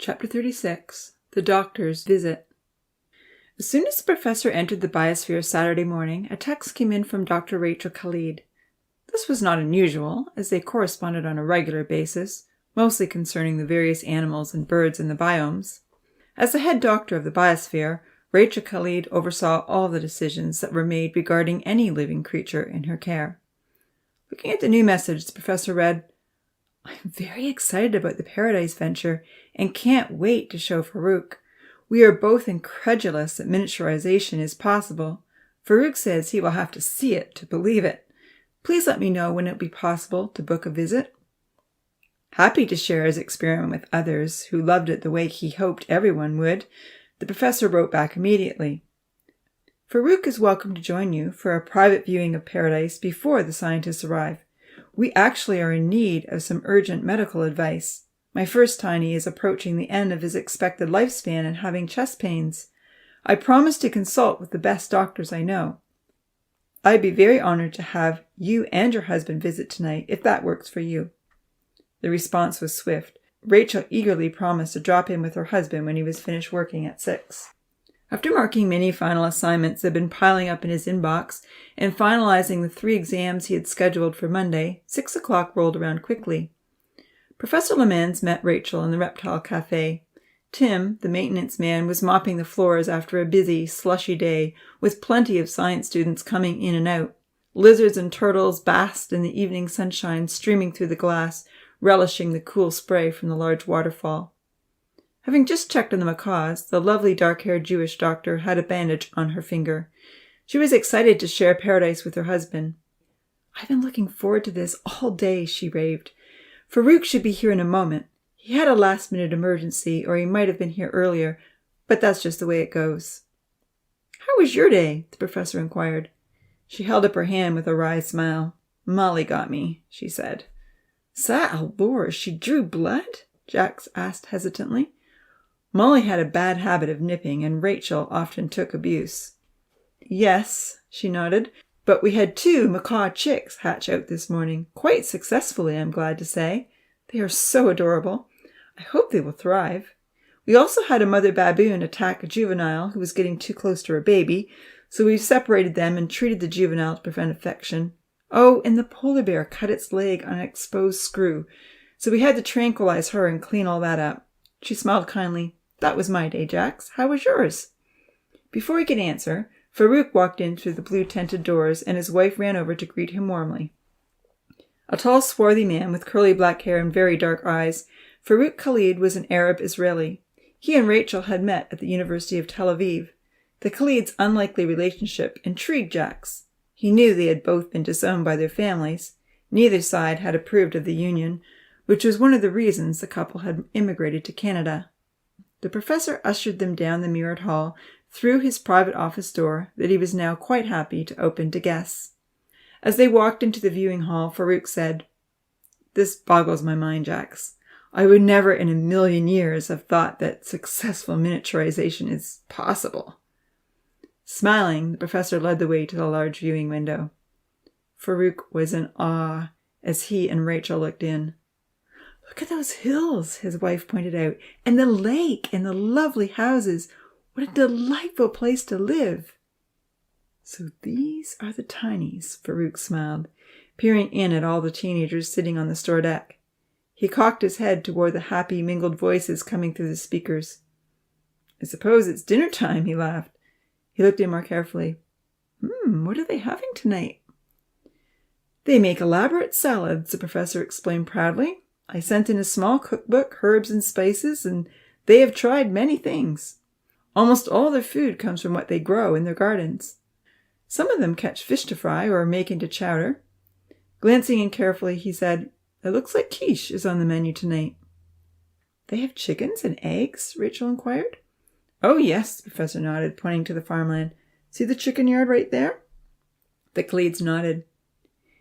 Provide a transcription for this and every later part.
Chapter 36. The Doctor's Visit. As soon as the professor entered the biosphere Saturday morning, a text came in from Dr. Rachel Khalid. This was not unusual, as they corresponded on a regular basis, mostly concerning the various animals and birds in the biomes. As the head doctor of the biosphere, Rachel Khalid oversaw all the decisions that were made regarding any living creature in her care. Looking at the new message, the professor read, "I'm very excited about the Paradise venture and can't wait to show Farouk. We are both incredulous that miniaturization is possible. Farouk says he will have to see it to believe it. Please let me know when it will be possible to book a visit." Happy to share his experiment with others who loved it the way he hoped everyone would, the professor wrote back immediately. "Farouk is welcome to join you for a private viewing of Paradise before the scientists arrive. We actually are in need of some urgent medical advice. My first tiny is approaching the end of his expected lifespan and having chest pains. I promise to consult with the best doctors I know. I'd be very honored to have you and your husband visit tonight, if that works for you." The response was swift. Rachel eagerly promised to drop in with her husband when he was finished working at 6. After marking many final assignments that had been piling up in his inbox and finalizing the 3 exams he had scheduled for Monday, 6 o'clock rolled around quickly. Professor Lemans met Rachel in the Reptile Cafe. Tim, the maintenance man, was mopping the floors after a busy, slushy day, with plenty of science students coming in and out. Lizards and turtles basked in the evening sunshine streaming through the glass, relishing the cool spray from the large waterfall. Having just checked on the macaws, the lovely dark-haired Jewish doctor had a bandage on her finger. She was excited to share Paradise with her husband. "I've been looking forward to this all day," she raved. "Farouk should be here in a moment. He had a last-minute emergency, or he might have been here earlier, but that's just the way it goes." "How was your day?" the professor inquired. She held up her hand with a wry smile. "Molly got me," she said. "Ça alors, she drew blood?" Jax asked hesitantly. Molly had a bad habit of nipping, and Rachel often took abuse. "Yes," she nodded, "but we had 2 macaw chicks hatch out this morning, quite successfully, I'm glad to say. They are so adorable. I hope they will thrive. We also had a mother baboon attack a juvenile who was getting too close to her baby, so we've separated them and treated the juvenile to prevent infection. Oh, and the polar bear cut its leg on an exposed screw, so we had to tranquilize her and clean all that up." She smiled kindly. "That was my day, Jax. How was yours?" Before he could answer, Farouk walked in through the blue-tinted doors, and his wife ran over to greet him warmly. A tall, swarthy man with curly black hair and very dark eyes, Farouk Khalid was an Arab Israeli. He and Rachel had met at the University of Tel Aviv. The Khalid's unlikely relationship intrigued Jax. He knew they had both been disowned by their families. Neither side had approved of the union, which was one of the reasons the couple had immigrated to Canada. The professor ushered them down the mirrored hall, through his private office door that he was now quite happy to open to guests. As they walked into the viewing hall, Farouk said, "This boggles my mind, Jax. I would never in a million years have thought that successful miniaturization is possible." Smiling, the professor led the way to the large viewing window. Farouk was in awe as he and Rachel looked in. "Look at those hills," his wife pointed out, "and the lake and the lovely houses. What a delightful place to live." "So these are the tinies," Farouk smiled, peering in at all the teenagers sitting on the store deck. He cocked his head toward the happy mingled voices coming through the speakers. "I suppose it's dinner time," he laughed. He looked in more carefully. What are they having tonight?" "They make elaborate salads," the professor explained proudly. "I sent in a small cookbook, herbs and spices, and they have tried many things. Almost all their food comes from what they grow in their gardens. Some of them catch fish to fry or make into chowder." Glancing in carefully, he said, "It looks like quiche is on the menu tonight." "They have chickens and eggs?" Rachel inquired. "Oh, yes," the professor nodded, pointing to the farmland. "See the chicken yard right there?" The Khalids nodded.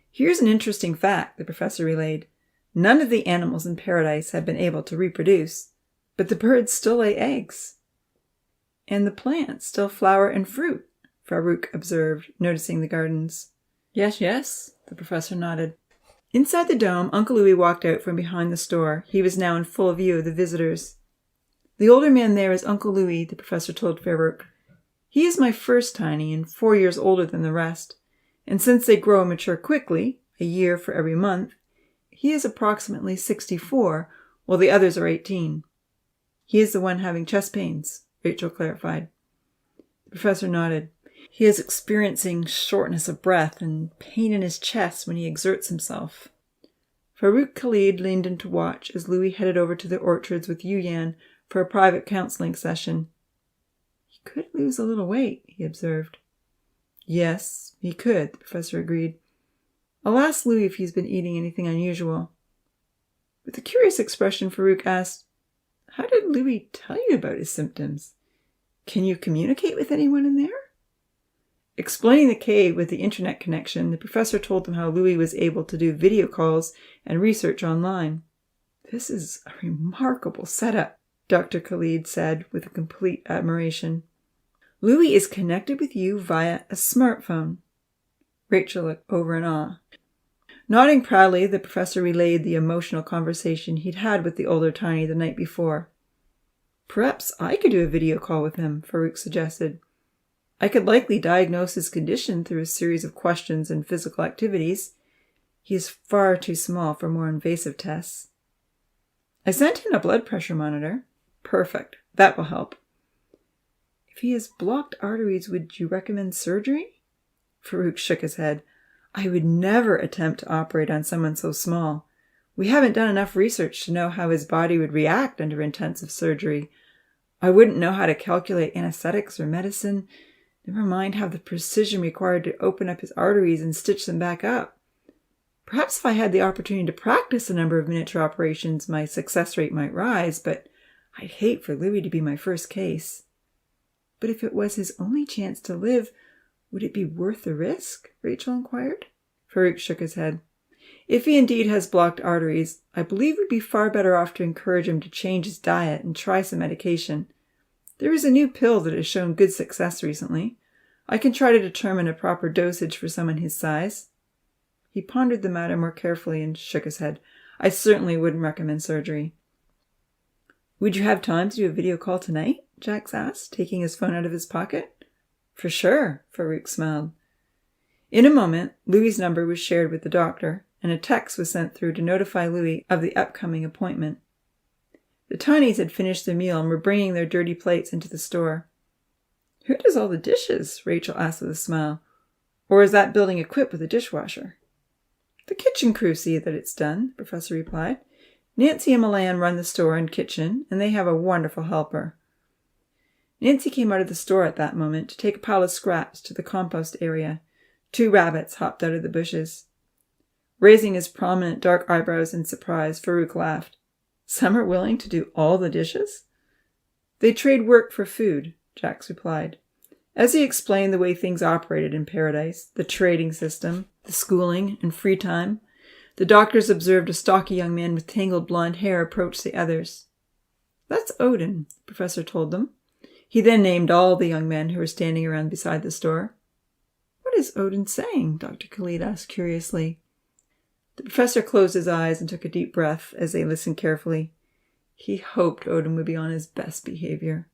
"Here's an interesting fact," the professor relayed. "None of the animals in Paradise have been able to reproduce, but the birds still lay eggs." "And the plants still flower and fruit," Farouk observed, noticing the gardens. Yes, the professor nodded. Inside the dome, Uncle Louis walked out from behind the store. He was now in full view of the visitors. The older man there is Uncle Louis, the professor told Fairwork. He is my first tiny and 4 years older than the rest, and since they grow and mature quickly, a year for every month, he is approximately 64, while the others are 18. He is the one having chest pains, Rachel clarified. The professor nodded. He is experiencing shortness of breath and pain in his chest when he exerts himself. Farouk Khalid leaned in to watch as Louis headed over to the orchards with Yuyan for a private counseling session. He could lose a little weight, he observed. Yes, he could, the professor agreed. I'll ask Louis if he's been eating anything unusual. With a curious expression, Farouk asked, How did Louis tell you about his symptoms? Can you communicate with anyone in there? Explaining the cave with the internet connection, the professor told them how Louis was able to do video calls and research online. This is a remarkable setup, Dr. Khalid said with complete admiration. Louis is connected with you via a smartphone. Rachel looked over in awe. Nodding proudly, the professor relayed the emotional conversation he'd had with the older tiny the night before. Perhaps I could do a video call with him, Farouk suggested. I could likely diagnose his condition through a series of questions and physical activities. He is far too small for more invasive tests. I sent in a blood pressure monitor. Perfect. That will help. If he has blocked arteries, would you recommend surgery? Farouk shook his head. I would never attempt to operate on someone so small. We haven't done enough research to know how his body would react under intensive surgery. I wouldn't know how to calculate anesthetics or medicine. Never mind have the precision required to open up his arteries and stitch them back up. Perhaps if I had the opportunity to practice a number of miniature operations, my success rate might rise, but I'd hate for Louis to be my first case. But if it was his only chance to live, would it be worth the risk? Rachel inquired. Farouk shook his head. If he indeed has blocked arteries, I believe we'd be far better off to encourage him to change his diet and try some medication. There is a new pill that has shown good success recently. I can try to determine a proper dosage for someone his size. He pondered the matter more carefully and shook his head. I certainly wouldn't recommend surgery. Would you have time to do a video call tonight? Jax asked, taking his phone out of his pocket. For sure, Farouk smiled. In a moment, Louis's number was shared with the doctor, and a text was sent through to notify Louis of the upcoming appointment. The Tinies had finished their meal and were bringing their dirty plates into the store. Who does all the dishes? Rachel asked with a smile. Or is that building equipped with a dishwasher? The kitchen crew see that it's done, the professor replied. Nancy and Milan run the store and kitchen, and they have a wonderful helper. Nancy came out of the store at that moment to take a pile of scraps to the compost area. 2 rabbits hopped out of the bushes. Raising his prominent dark eyebrows in surprise, Farouk laughed. Some are willing to do all the dishes? They trade work for food, Jax replied. As he explained the way things operated in Paradise, the trading system, the schooling, and free time, the doctors observed a stocky young man with tangled blonde hair approach the others. That's Odin, the professor told them. He then named all the young men who were standing around beside the store. What is Odin saying? Dr. Khalid asked curiously. The professor closed his eyes and took a deep breath as they listened carefully. He hoped Odin would be on his best behavior.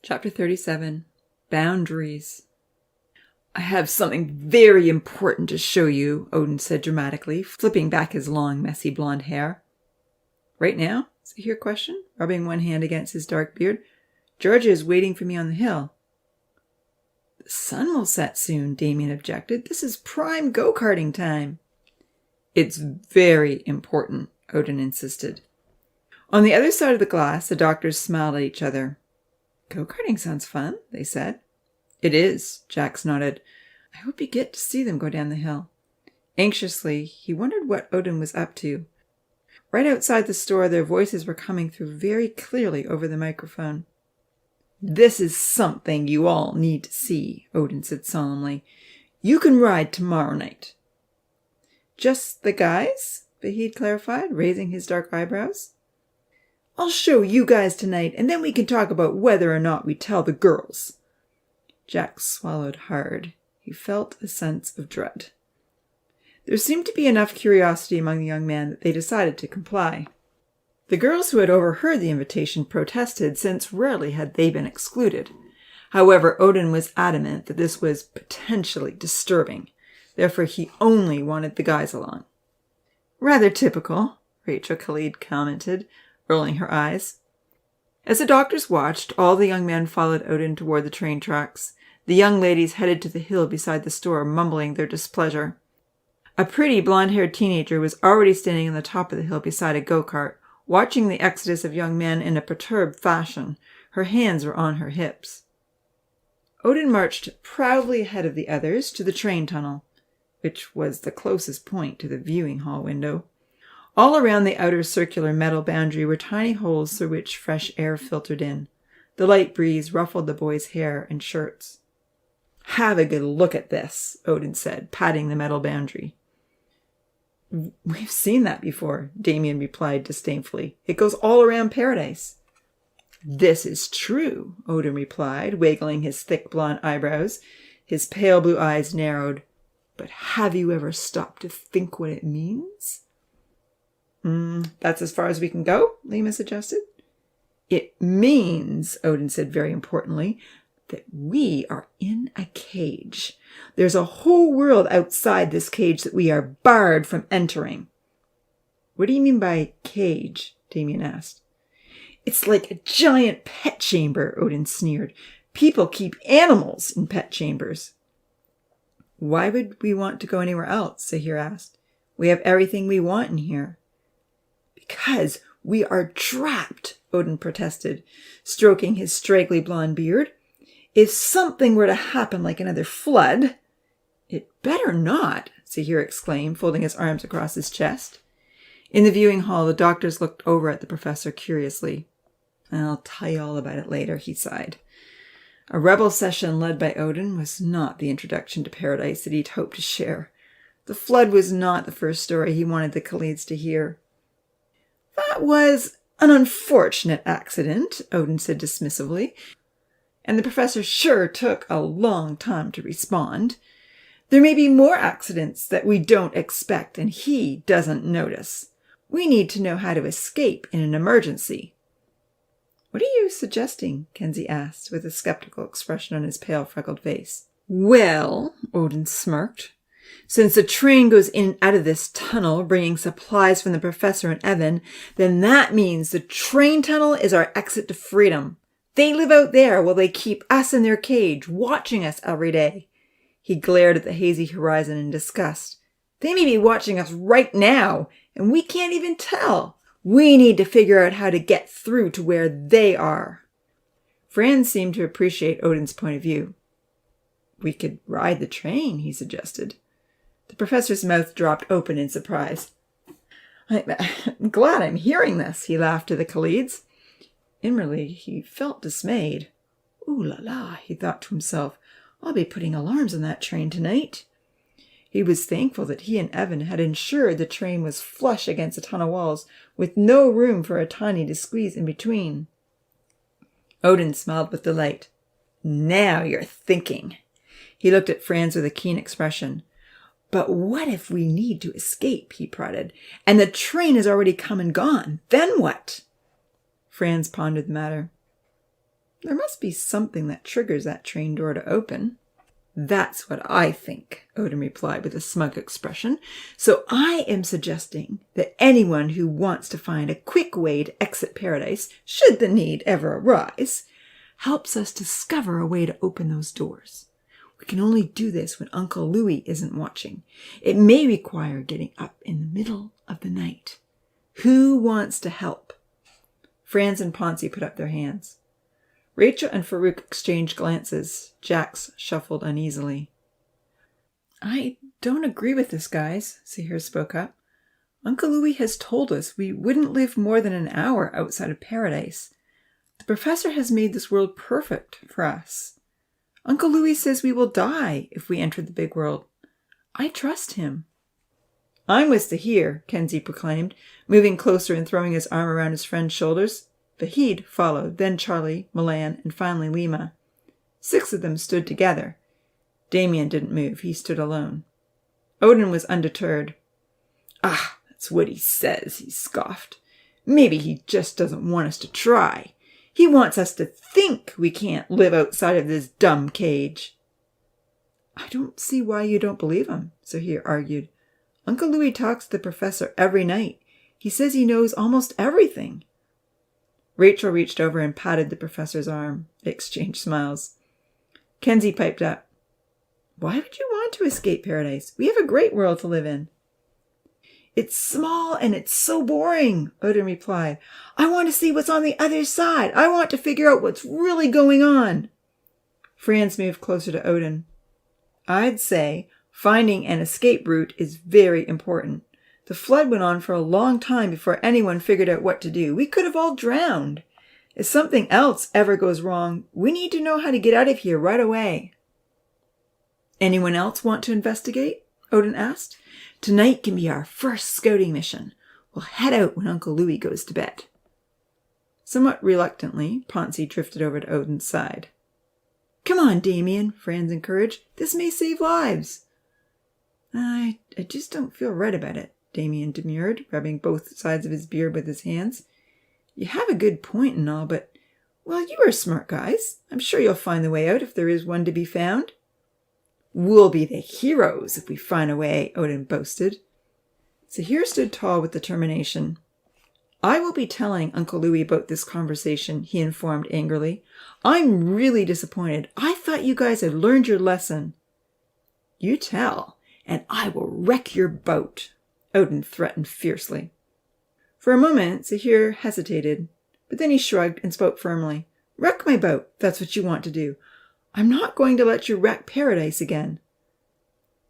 Chapter 37. Boundaries. I have something very important to show you, Odin said dramatically, flipping back his long, messy blonde hair. Right now? Is it your question? Rubbing one hand against his dark beard. Georgia is waiting for me on the hill. The sun will set soon, Damien objected. This is prime go-karting time. It's very important, Odin insisted. On the other side of the glass, the doctors smiled at each other. Go-karting sounds fun, they said. It is, Jax nodded. I hope you get to see them go down the hill. Anxiously, he wondered what Odin was up to. Right outside the store, their voices were coming through very clearly over the microphone. This is something you all need to see, Odin said solemnly. You can ride tomorrow night. Just the guys? Vahid clarified, raising his dark eyebrows. I'll show you guys tonight, and then we can talk about whether or not we tell the girls. Jack swallowed hard. He felt a sense of dread. There seemed to be enough curiosity among the young men that they decided to comply. The girls who had overheard the invitation protested, since rarely had they been excluded. However, Odin was adamant that this was potentially disturbing. Therefore, he only wanted the guys along. Rather typical, Rachel Khalid commented, rolling her eyes. As the doctors watched, all the young men followed Odin toward the train tracks. The young ladies headed to the hill beside the store, mumbling their displeasure. A pretty blonde-haired teenager was already standing on the top of the hill beside a go-kart, watching the exodus of young men in a perturbed fashion. Her hands were on her hips. Odin marched proudly ahead of the others to the train tunnel, which was the closest point to the viewing hall window. All around the outer circular metal boundary were tiny holes through which fresh air filtered in. The light breeze ruffled the boys' hair and shirts. Have a good look at this, Odin said, patting the metal boundary. We've seen that before, Damien replied disdainfully. It goes all around paradise. This is true, Odin replied, wiggling his thick blonde eyebrows. His pale blue eyes narrowed. But have you ever stopped to think what it means? That's as far as we can go, Lima suggested. It means, Odin said very importantly, that we are in a cage. There's a whole world outside this cage that we are barred from entering. What do you mean by cage? Damien asked. It's like a giant pet chamber, Odin sneered. People keep animals in pet chambers. Why would we want to go anywhere else? Sahir asked. We have everything we want in here. Because we are trapped, Odin protested, stroking his straggly blonde beard. If something were to happen like another flood... It better not, Sahir exclaimed, folding his arms across his chest. In the viewing hall, the doctors looked over at the professor curiously. I'll tell you all about it later, he sighed. A rebel session led by Odin was not the introduction to paradise that he'd hoped to share. The flood was not the first story he wanted the Khalids to hear. That was an unfortunate accident, Odin said dismissively, and the professor sure took a long time to respond. There may be more accidents that we don't expect and he doesn't notice. We need to know how to escape in an emergency. What are you suggesting? Kenzie asked, with a skeptical expression on his pale, freckled face. Well, Odin smirked, since the train goes in and out of this tunnel, bringing supplies from the professor and Evan, then that means the train tunnel is our exit to freedom. They live out there while they keep us in their cage, watching us every day. He glared at the hazy horizon in disgust. They may be watching us right now, and we can't even tell. We need to figure out how to get through to where they are. Franz seemed to appreciate Odin's point of view. We could ride the train, he suggested. The professor's mouth dropped open in surprise. I'm glad I'm hearing this, he laughed to the Khalids. Inwardly, he felt dismayed. Ooh la la, he thought to himself. I'll be putting alarms on that train tonight. He was thankful that he and Evan had ensured the train was flush against the tunnel walls, with no room for a tiny to squeeze in between. Odin smiled with delight. Now you're thinking. He looked at Franz with a keen expression. But what if we need to escape, he prodded, and the train has already come and gone? Then what? Franz pondered the matter. There must be something that triggers that train door to open. That's what I think, Odin replied with a smug expression. So I am suggesting that anyone who wants to find a quick way to exit paradise, should the need ever arise, helps us discover a way to open those doors. We can only do this when Uncle Louis isn't watching. It may require getting up in the middle of the night. Who wants to help? Franz and Ponzi put up their hands. Rachel and Farouk exchanged glances. Jax shuffled uneasily. I don't agree with this, guys, Sahir spoke up. Uncle Louis has told us we wouldn't live more than an hour outside of paradise. The professor has made this world perfect for us. Uncle Louis says we will die if we enter the big world. I trust him. "I'm with Zahir," Kenzie proclaimed, moving closer and throwing his arm around his friend's shoulders. Vahid followed, then Charlie, Milan, and finally Lima. 6 of them stood together. Damien didn't move. He stood alone. Odin was undeterred. "Ah, that's what he says," he scoffed. "Maybe he just doesn't want us to try. He wants us to think we can't live outside of this dumb cage." "I don't see why you don't believe him," Zahir argued. "Uncle Louis talks to the professor every night. He says he knows almost everything." Rachel reached over and patted the professor's arm. They exchanged smiles. Kenzie piped up. "Why would you want to escape paradise? We have a great world to live in." "It's small and it's so boring," Odin replied. "I want to see what's on the other side. I want to figure out what's really going on." Franz moved closer to Odin. "I'd say finding an escape route is very important. The flood went on for a long time before anyone figured out what to do. We could have all drowned. If something else ever goes wrong, we need to know how to get out of here right away." "Anyone else want to investigate?" Odin asked. "Tonight can be our first scouting mission. We'll head out when Uncle Louis goes to bed." Somewhat reluctantly, Ponzi drifted over to Odin's side. "Come on, Damien," Franz encouraged. "This may save lives." I just don't feel right about it," Damien demurred, rubbing both sides of his beard with his hands. "You have a good point and all, but, well, you are smart guys. I'm sure you'll find the way out if there is one to be found." "We'll be the heroes if we find a way," Odin boasted. Zahir stood tall with determination. "I will be telling Uncle Louis about this conversation," he informed angrily. "I'm really disappointed. I thought you guys had learned your lesson." "You tell, and I will wreck your boat," Odin threatened fiercely. For a moment, Zahir hesitated, but then he shrugged and spoke firmly. "Wreck my boat, that's what you want to do. I'm not going to let you wreck paradise again."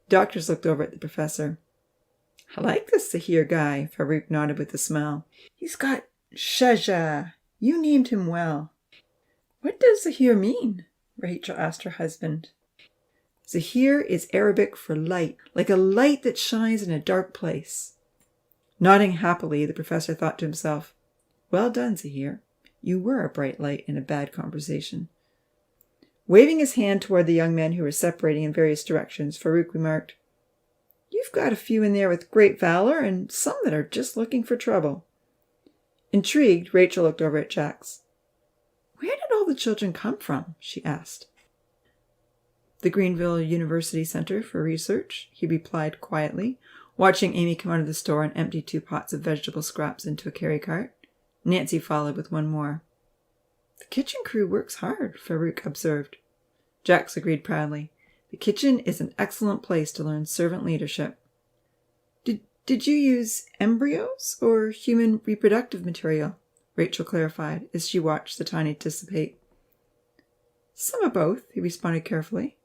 Doctors looked over at the professor. "I like this Zahir guy," Farouk nodded with a smile. "He's got shaja. You named him well." "What does Zahir mean?" Rachel asked her husband. "Zahir is Arabic for light, like a light that shines in a dark place." Nodding happily, the professor thought to himself, "Well done, Zahir. You were a bright light in a bad conversation." Waving his hand toward the young men who were separating in various directions, Farouk remarked, "You've got a few in there with great valor and some that are just looking for trouble." Intrigued, Rachel looked over at Jax. "Where did all the children come from?" she asked. "The Greenville University Center for Research," he replied quietly, watching Amy come out of the store and empty 2 pots of vegetable scraps into a carry cart. Nancy followed with 1 more. "The kitchen crew works hard," Farouk observed. Jax agreed proudly. "The kitchen is an excellent place to learn servant leadership." Did you use embryos or human reproductive material?" Rachel clarified as she watched the tiny dissipate. "Some of both," he responded carefully.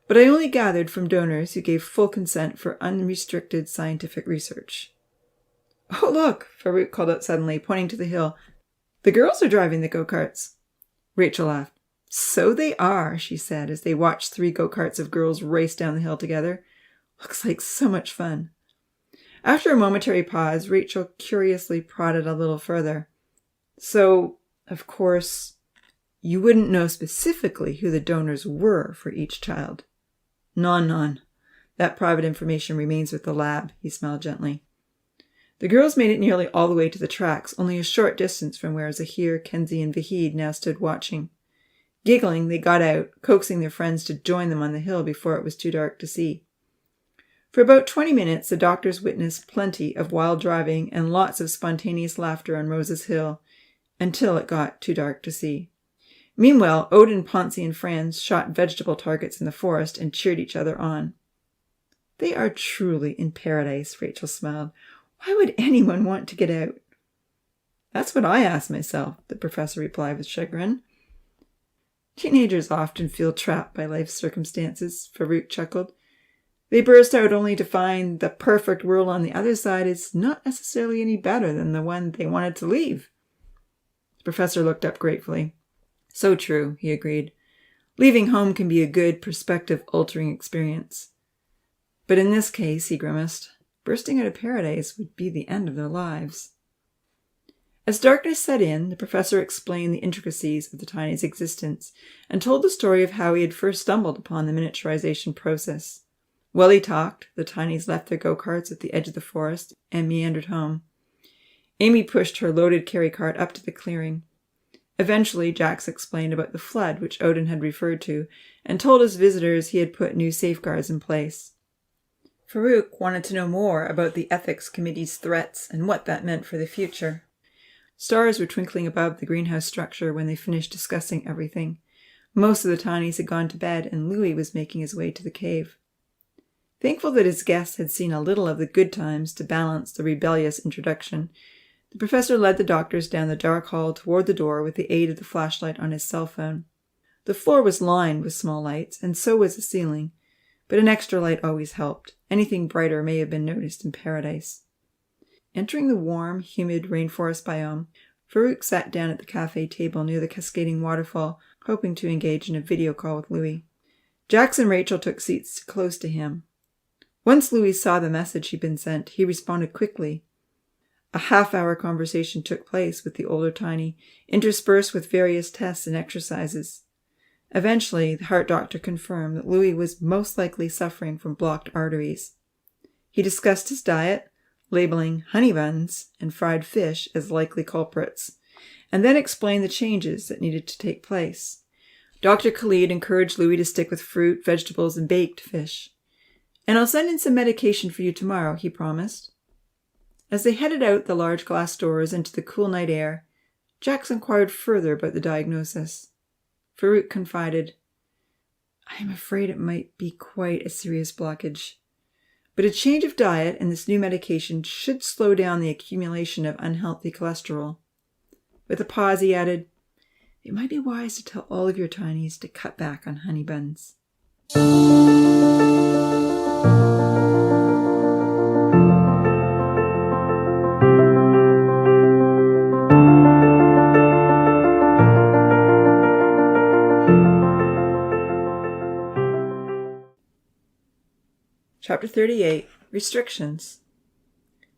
"But I only gathered from donors who gave full consent for unrestricted scientific research." "Oh, look," Farouk called out suddenly, pointing to the hill. "The girls are driving the go-karts." Rachel laughed. "So they are," she said as they watched 3 go-karts of girls race down the hill together. "Looks like so much fun." After a momentary pause, Rachel curiously prodded a little further. "So, of course, you wouldn't know specifically who the donors were for each child?" None. That private information remains with the lab," he smiled gently. The girls made it nearly all the way to the tracks, only a short distance from where Zahir, Kenzie, and Vahid now stood watching. Giggling, they got out, coaxing their friends to join them on the hill before it was too dark to see. For about 20 minutes, the doctors witnessed plenty of wild driving and lots of spontaneous laughter on Rose's Hill, until it got too dark to see. Meanwhile, Odin, Ponzi, and Franz shot vegetable targets in the forest and cheered each other on. "They are truly in paradise," Rachel smiled. "Why would anyone want to get out?" "That's what I ask myself," the professor replied with chagrin. "Teenagers often feel trapped by life's circumstances," Farouk chuckled. "They burst out only to find the perfect world on the other side is not necessarily any better than the one they wanted to leave." The professor looked up gratefully. "So true," he agreed. "Leaving home can be a good, perspective-altering experience. But in this case," he grimaced, bursting out of paradise would be the end of their lives. As darkness set in, the professor explained the intricacies of the Tinys' existence and told the story of how he had first stumbled upon the miniaturization process. While he talked, the Tinys left their go-karts at the edge of the forest and meandered home. Amy pushed her loaded carry cart up to the clearing. Eventually, Jax explained about the flood which Odin had referred to and told his visitors he had put new safeguards in place. Farouk wanted to know more about the ethics committee's threats and what that meant for the future. Stars were twinkling above the greenhouse structure when they finished discussing everything. Most of the Tinys had gone to bed, and Louis was making his way to the cave. Thankful that his guests had seen a little of the good times to balance the rebellious introduction, the professor led the doctors down the dark hall toward the door with the aid of the flashlight on his cell phone. The floor was lined with small lights, and so was the ceiling, but an extra light always helped. Anything brighter may have been noticed in paradise. Entering the warm, humid rainforest biome, Farouk sat down at the cafe table near the cascading waterfall, hoping to engage in a video call with Louis. Jax and Rachel took seats close to him. Once Louis saw the message he'd been sent, he responded quickly. A half-hour conversation took place with the older Tiny, interspersed with various tests and exercises. Eventually, the heart doctor confirmed that Louis was most likely suffering from blocked arteries. He discussed his diet, labeling honey buns and fried fish as likely culprits, and then explained the changes that needed to take place. Dr. Khalid encouraged Louis to stick with fruit, vegetables, and baked fish. "And I'll send in some medication for you tomorrow," he promised. As they headed out the large glass doors into the cool night air, Jax inquired further about the diagnosis. Farouk confided, "I am afraid it might be quite a serious blockage. But a change of diet and this new medication should slow down the accumulation of unhealthy cholesterol." With a pause, he added, "It might be wise to tell all of your Tinys to cut back on honey buns." Chapter 38, Restrictions.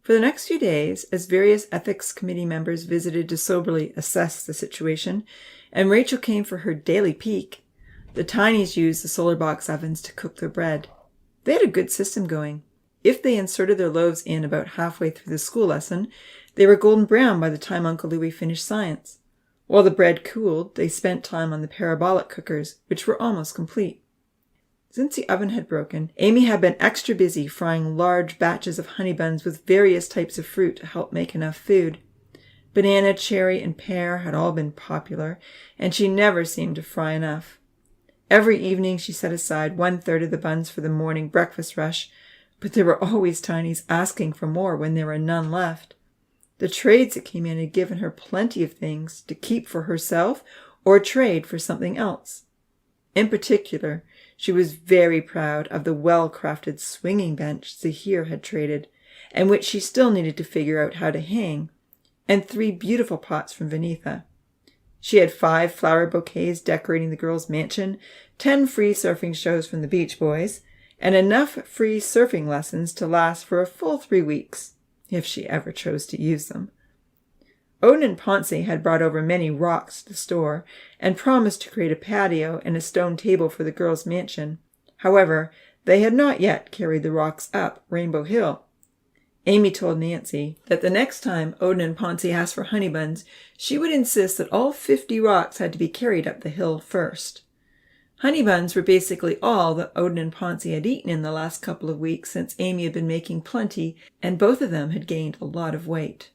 For the next few days, as various ethics committee members visited to soberly assess the situation, and Rachel came for her daily peek, the Tinys used the solar box ovens to cook their bread. They had a good system going. If they inserted their loaves in about halfway through the school lesson, they were golden brown by the time Uncle Louis finished science. While the bread cooled, they spent time on the parabolic cookers, which were almost complete. Since the oven had broken, Amy had been extra busy frying large batches of honey buns with various types of fruit to help make enough food. Banana, cherry, and pear had all been popular, and she never seemed to fry enough. Every evening she set aside 1/3 of the buns for the morning breakfast rush, but there were always Tinys asking for more when there were none left. The trades that came in had given her plenty of things to keep for herself or trade for something else. In particular, she was very proud of the well-crafted swinging bench Zahir had traded, and which she still needed to figure out how to hang, and 3 beautiful pots from Venetha. She had 5 flower bouquets decorating the girls' mansion, 10 free surfing shows from the Beach Boys, and enough free surfing lessons to last for a full 3 weeks, if she ever chose to use them. Odin and Ponce had brought over many rocks to the store and promised to create a patio and a stone table for the girls' mansion. However, they had not yet carried the rocks up Rainbow Hill. Amy told Nancy that the next time Odin and Ponce asked for honey buns, she would insist that all 50 rocks had to be carried up the hill first. Honey buns were basically all that Odin and Ponce had eaten in the last couple of weeks since Amy had been making plenty, and both of them had gained a lot of weight.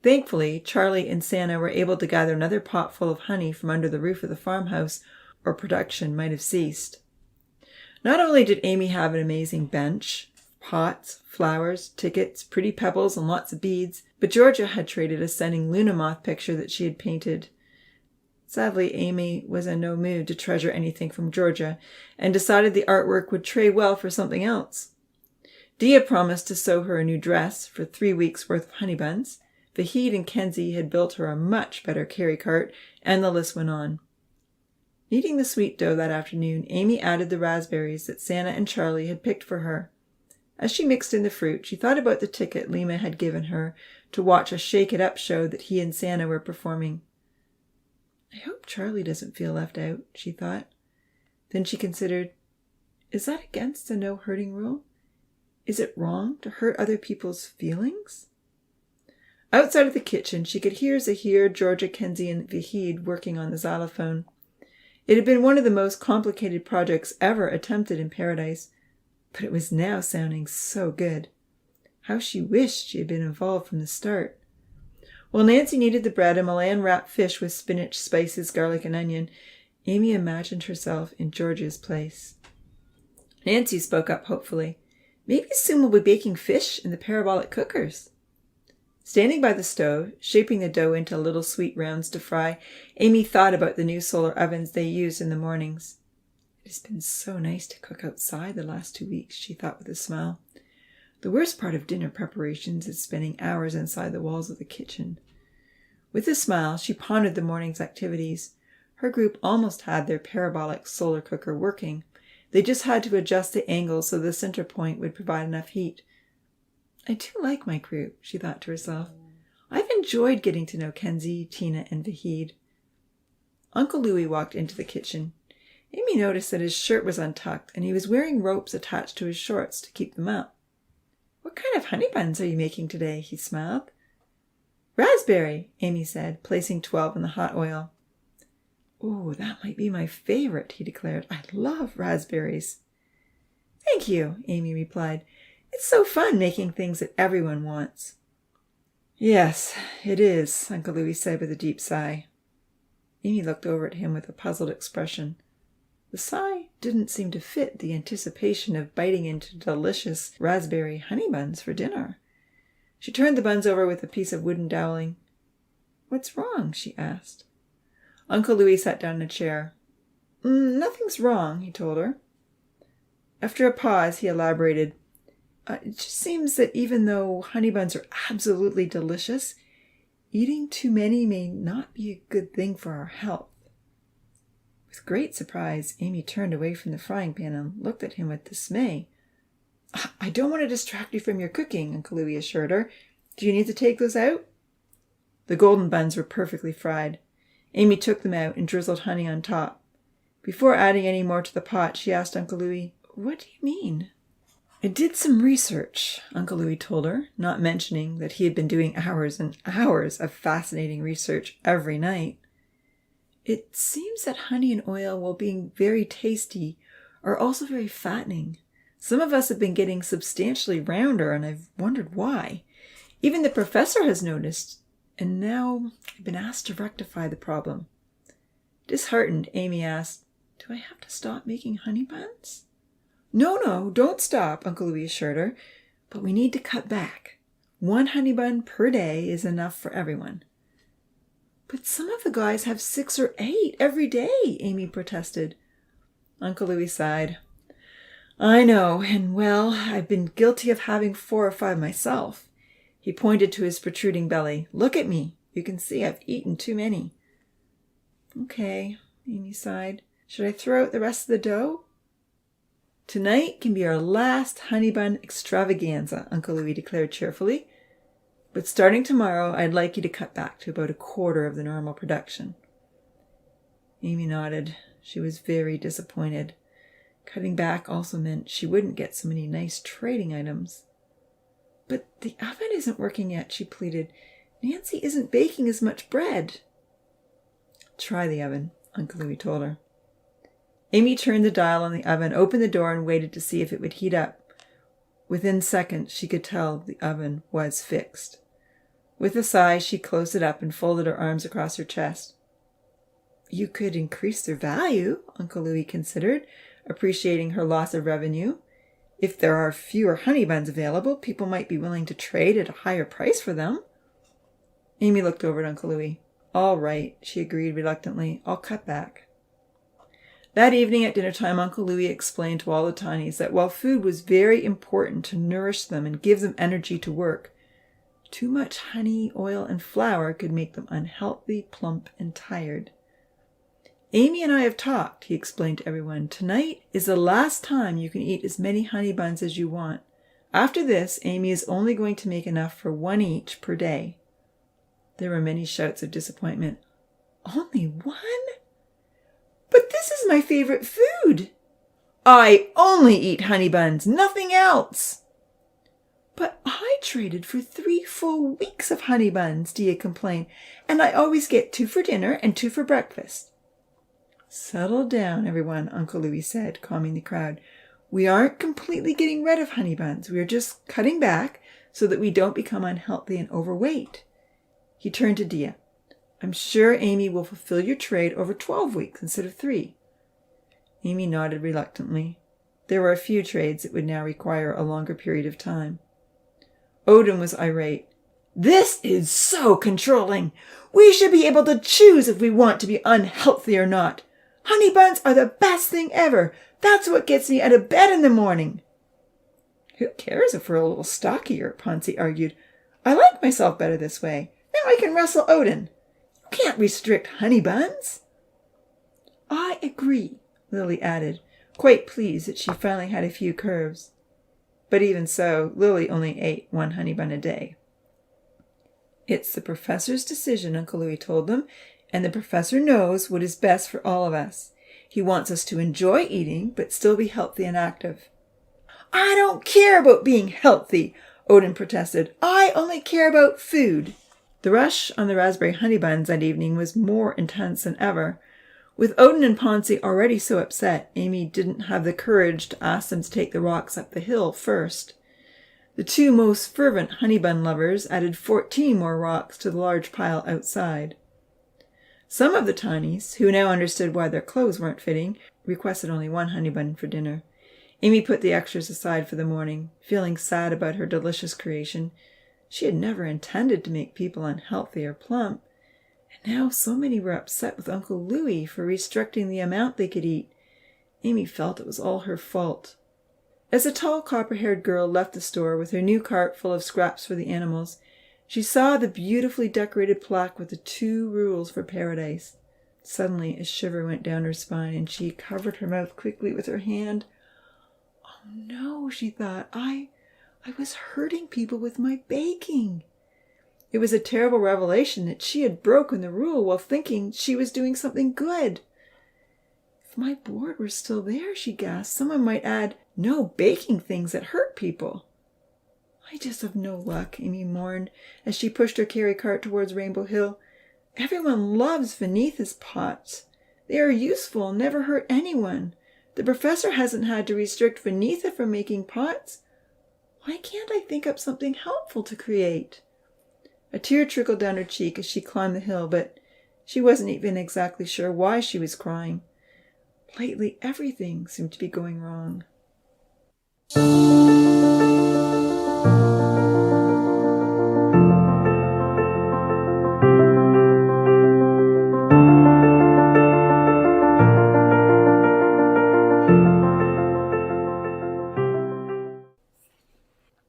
Thankfully, Charlie and Santa were able to gather another pot full of honey from under the roof of the farmhouse, or production might have ceased. Not only did Amy have an amazing bench, pots, flowers, tickets, pretty pebbles, and lots of beads, but Georgia had traded a stunning Luna moth picture that she had painted. Sadly, Amy was in no mood to treasure anything from Georgia, and decided the artwork would trade well for something else. Dia promised to sew her a new dress for 3 weeks' worth of honey buns. Vahid and Kenzie had built her a much better carry cart, and the list went on. Kneading the sweet dough that afternoon, Amy added the raspberries that Santa and Charlie had picked for her. As she mixed in the fruit, she thought about the ticket Lima had given her to watch a Shake It Up show that he and Santa were performing. I hope Charlie doesn't feel left out, she thought. Then she considered, is that against the no hurting rule? Is it wrong to hurt other people's feelings? Outside of the kitchen, she could hear Zahir, Georgia, Kenzie, and Vahid working on the xylophone. It had been one of the most complicated projects ever attempted in Paradise, but it was now sounding so good. How she wished she had been involved from the start. While Nancy kneaded the bread and Milan wrapped fish with spinach, spices, garlic, and onion, Amy imagined herself in Georgia's place. Nancy spoke up hopefully. Maybe soon we'll be baking fish in the parabolic cookers. Standing by the stove, shaping the dough into little sweet rounds to fry, Amy thought about the new solar ovens they used in the mornings. It has been so nice to cook outside the last 2 weeks, she thought with a smile. The worst part of dinner preparations is spending hours inside the walls of the kitchen. With a smile, she pondered the morning's activities. Her group almost had their parabolic solar cooker working. They just had to adjust the angle so the center point would provide enough heat. I do like my group, she thought to herself. I've enjoyed getting to know Kenzie, Tina, and Vahid. Uncle Louis walked into the kitchen. Amy noticed that his shirt was untucked and he was wearing ropes attached to his shorts to keep them up. What kind of honey buns are you making today? He smiled. Raspberry, Amy said, placing 12 in the hot oil. Oh, that might be my favorite, he declared. I love raspberries. Thank you, Amy replied. It's so fun making things that everyone wants. Yes, it is, Uncle Louis said with a deep sigh. Amy looked over at him with a puzzled expression. The sigh didn't seem to fit the anticipation of biting into delicious raspberry honey buns for dinner. She turned the buns over with a piece of wooden doweling. What's wrong? She asked. Uncle Louis sat down in a chair. Nothing's wrong, he told her. After a pause, he elaborated. It just seems that even though honey buns are absolutely delicious, eating too many may not be a good thing for our health. With great surprise, Amy turned away from the frying pan and looked at him with dismay. I don't want to distract you from your cooking, Uncle Louis assured her. Do you need to take those out? The golden buns were perfectly fried. Amy took them out and drizzled honey on top. Before adding any more to the pot, she asked Uncle Louis, What do you mean? I did some research, Uncle Louis told her, not mentioning that he had been doing hours and hours of fascinating research every night. It seems that honey and oil, while being very tasty, are also very fattening. Some of us have been getting substantially rounder, and I've wondered why. Even the professor has noticed, and now I've been asked to rectify the problem. Disheartened, Amy asked, Do I have to stop making honey buns? No, don't stop, Uncle Louis assured her. But we need to cut back. 1 honey bun per day is enough for everyone. But some of the guys have 6 or 8 every day, Amy protested. Uncle Louis sighed. I know, and well, I've been guilty of having 4 or 5 myself. He pointed to his protruding belly. Look at me. You can see I've eaten too many. Okay, Amy sighed. Should I throw out the rest of the dough? Tonight can be our last honey bun extravaganza, Uncle Louis declared cheerfully. But starting tomorrow, I'd like you to cut back to about 1/4 of the normal production. Amy nodded. She was very disappointed. Cutting back also meant she wouldn't get so many nice trading items. But the oven isn't working yet, she pleaded. Nancy isn't baking as much bread. Try the oven, Uncle Louis told her. Amy turned the dial on the oven, opened the door, and waited to see if it would heat up. Within seconds, she could tell the oven was fixed. With a sigh, she closed it up and folded her arms across her chest. You could increase their value, Uncle Louis considered, appreciating her loss of revenue. If there are fewer honey buns available, people might be willing to trade at a higher price for them. Amy looked over at Uncle Louis. All right, she agreed reluctantly. I'll cut back. That evening at dinner time, Uncle Louis explained to all the Tinies that while food was very important to nourish them and give them energy to work, too much honey, oil, and flour could make them unhealthy, plump, and tired. Amy and I have talked, he explained to everyone. Tonight is the last time you can eat as many honey buns as you want. After this, Amy is only going to make enough for one each per day. There were many shouts of disappointment. Only one? But this is my favorite food. I only eat honey buns, nothing else. But I traded for 3 full weeks of honey buns, Dia complained, and I always get 2 for dinner and 2 for breakfast. Settle down, everyone, Uncle Louis said, calming the crowd. We aren't completely getting rid of honey buns. We are just cutting back so that we don't become unhealthy and overweight. He turned to Dia. I'm sure Amy will fulfill your trade over 12 weeks instead of 3. Amy nodded reluctantly. There were a few trades that would now require a longer period of time. Odin was irate. This is so controlling. We should be able to choose if we want to be unhealthy or not. Honey buns are the best thing ever. That's what gets me out of bed in the morning. Who cares if we're a little stockier, Ponzi argued. I like myself better this way. Now I can wrestle Odin. You can't restrict honey buns. I agree, Lily added, quite pleased that she finally had a few curves. But even so, Lily only ate 1 honey bun a day. It's the professor's decision, Uncle Louis told them, and the professor knows what is best for all of us. He wants us to enjoy eating, but still be healthy and active. I don't care about being healthy, Odin protested. I only care about food. The rush on the raspberry honey buns that evening was more intense than ever. With Odin and Ponzi already so upset, Amy didn't have the courage to ask them to take the rocks up the hill first. The 2 most fervent honey bun lovers added 14 more rocks to the large pile outside. Some of the tinies, who now understood why their clothes weren't fitting, requested only 1 honey bun for dinner. Amy put the extras aside for the morning, feeling sad about her delicious creation. She had never intended to make people unhealthy or plump. And now so many were upset with Uncle Louis for restricting the amount they could eat. Amy felt it was all her fault. As the tall copper-haired girl left the store with her new cart full of scraps for the animals, she saw the beautifully decorated plaque with the 2 rules for paradise. Suddenly a shiver went down her spine, and she covered her mouth quickly with her hand. Oh no, she thought, I was hurting people with my baking. It was a terrible revelation that she had broken the rule while thinking she was doing something good. If my board were still there, she gasped, someone might add, no baking things that hurt people. I just have no luck, Amy mourned as she pushed her carry cart towards Rainbow Hill. Everyone loves Vanitha's pots. They are useful and never hurt anyone. The professor hasn't had to restrict Vanitha from making pots. Why can't I think up something helpful to create? A tear trickled down her cheek as she climbed the hill, but she wasn't even exactly sure why she was crying. Lately, everything seemed to be going wrong.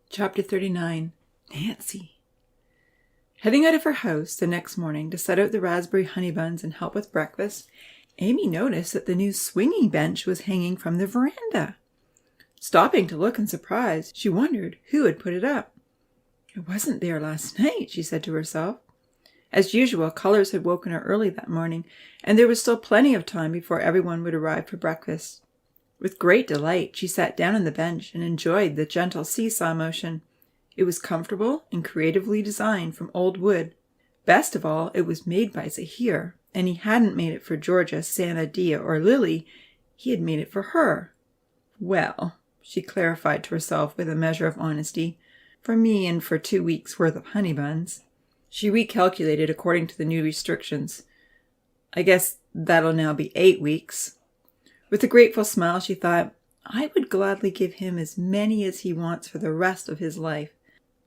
Chapter 39. Nancy. Heading out of her house the next morning to set out the raspberry honey buns and help with breakfast, Amy noticed that the new swinging bench was hanging from the veranda. Stopping to look in surprise, she wondered who had put it up. It wasn't there last night, she said to herself. As usual, colors had woken her early that morning, and there was still plenty of time before everyone would arrive for breakfast. With great delight, she sat down on the bench and enjoyed the gentle seesaw motion. It was comfortable and creatively designed from old wood. Best of all, it was made by Zahir, and he hadn't made it for Georgia, Santa, Dia, or Lily. He had made it for her. Well, she clarified to herself with a measure of honesty, for me and for 2 weeks' worth of honey buns. She recalculated according to the new restrictions. I guess that'll now be 8 weeks. With a grateful smile, she thought, I would gladly give him as many as he wants for the rest of his life,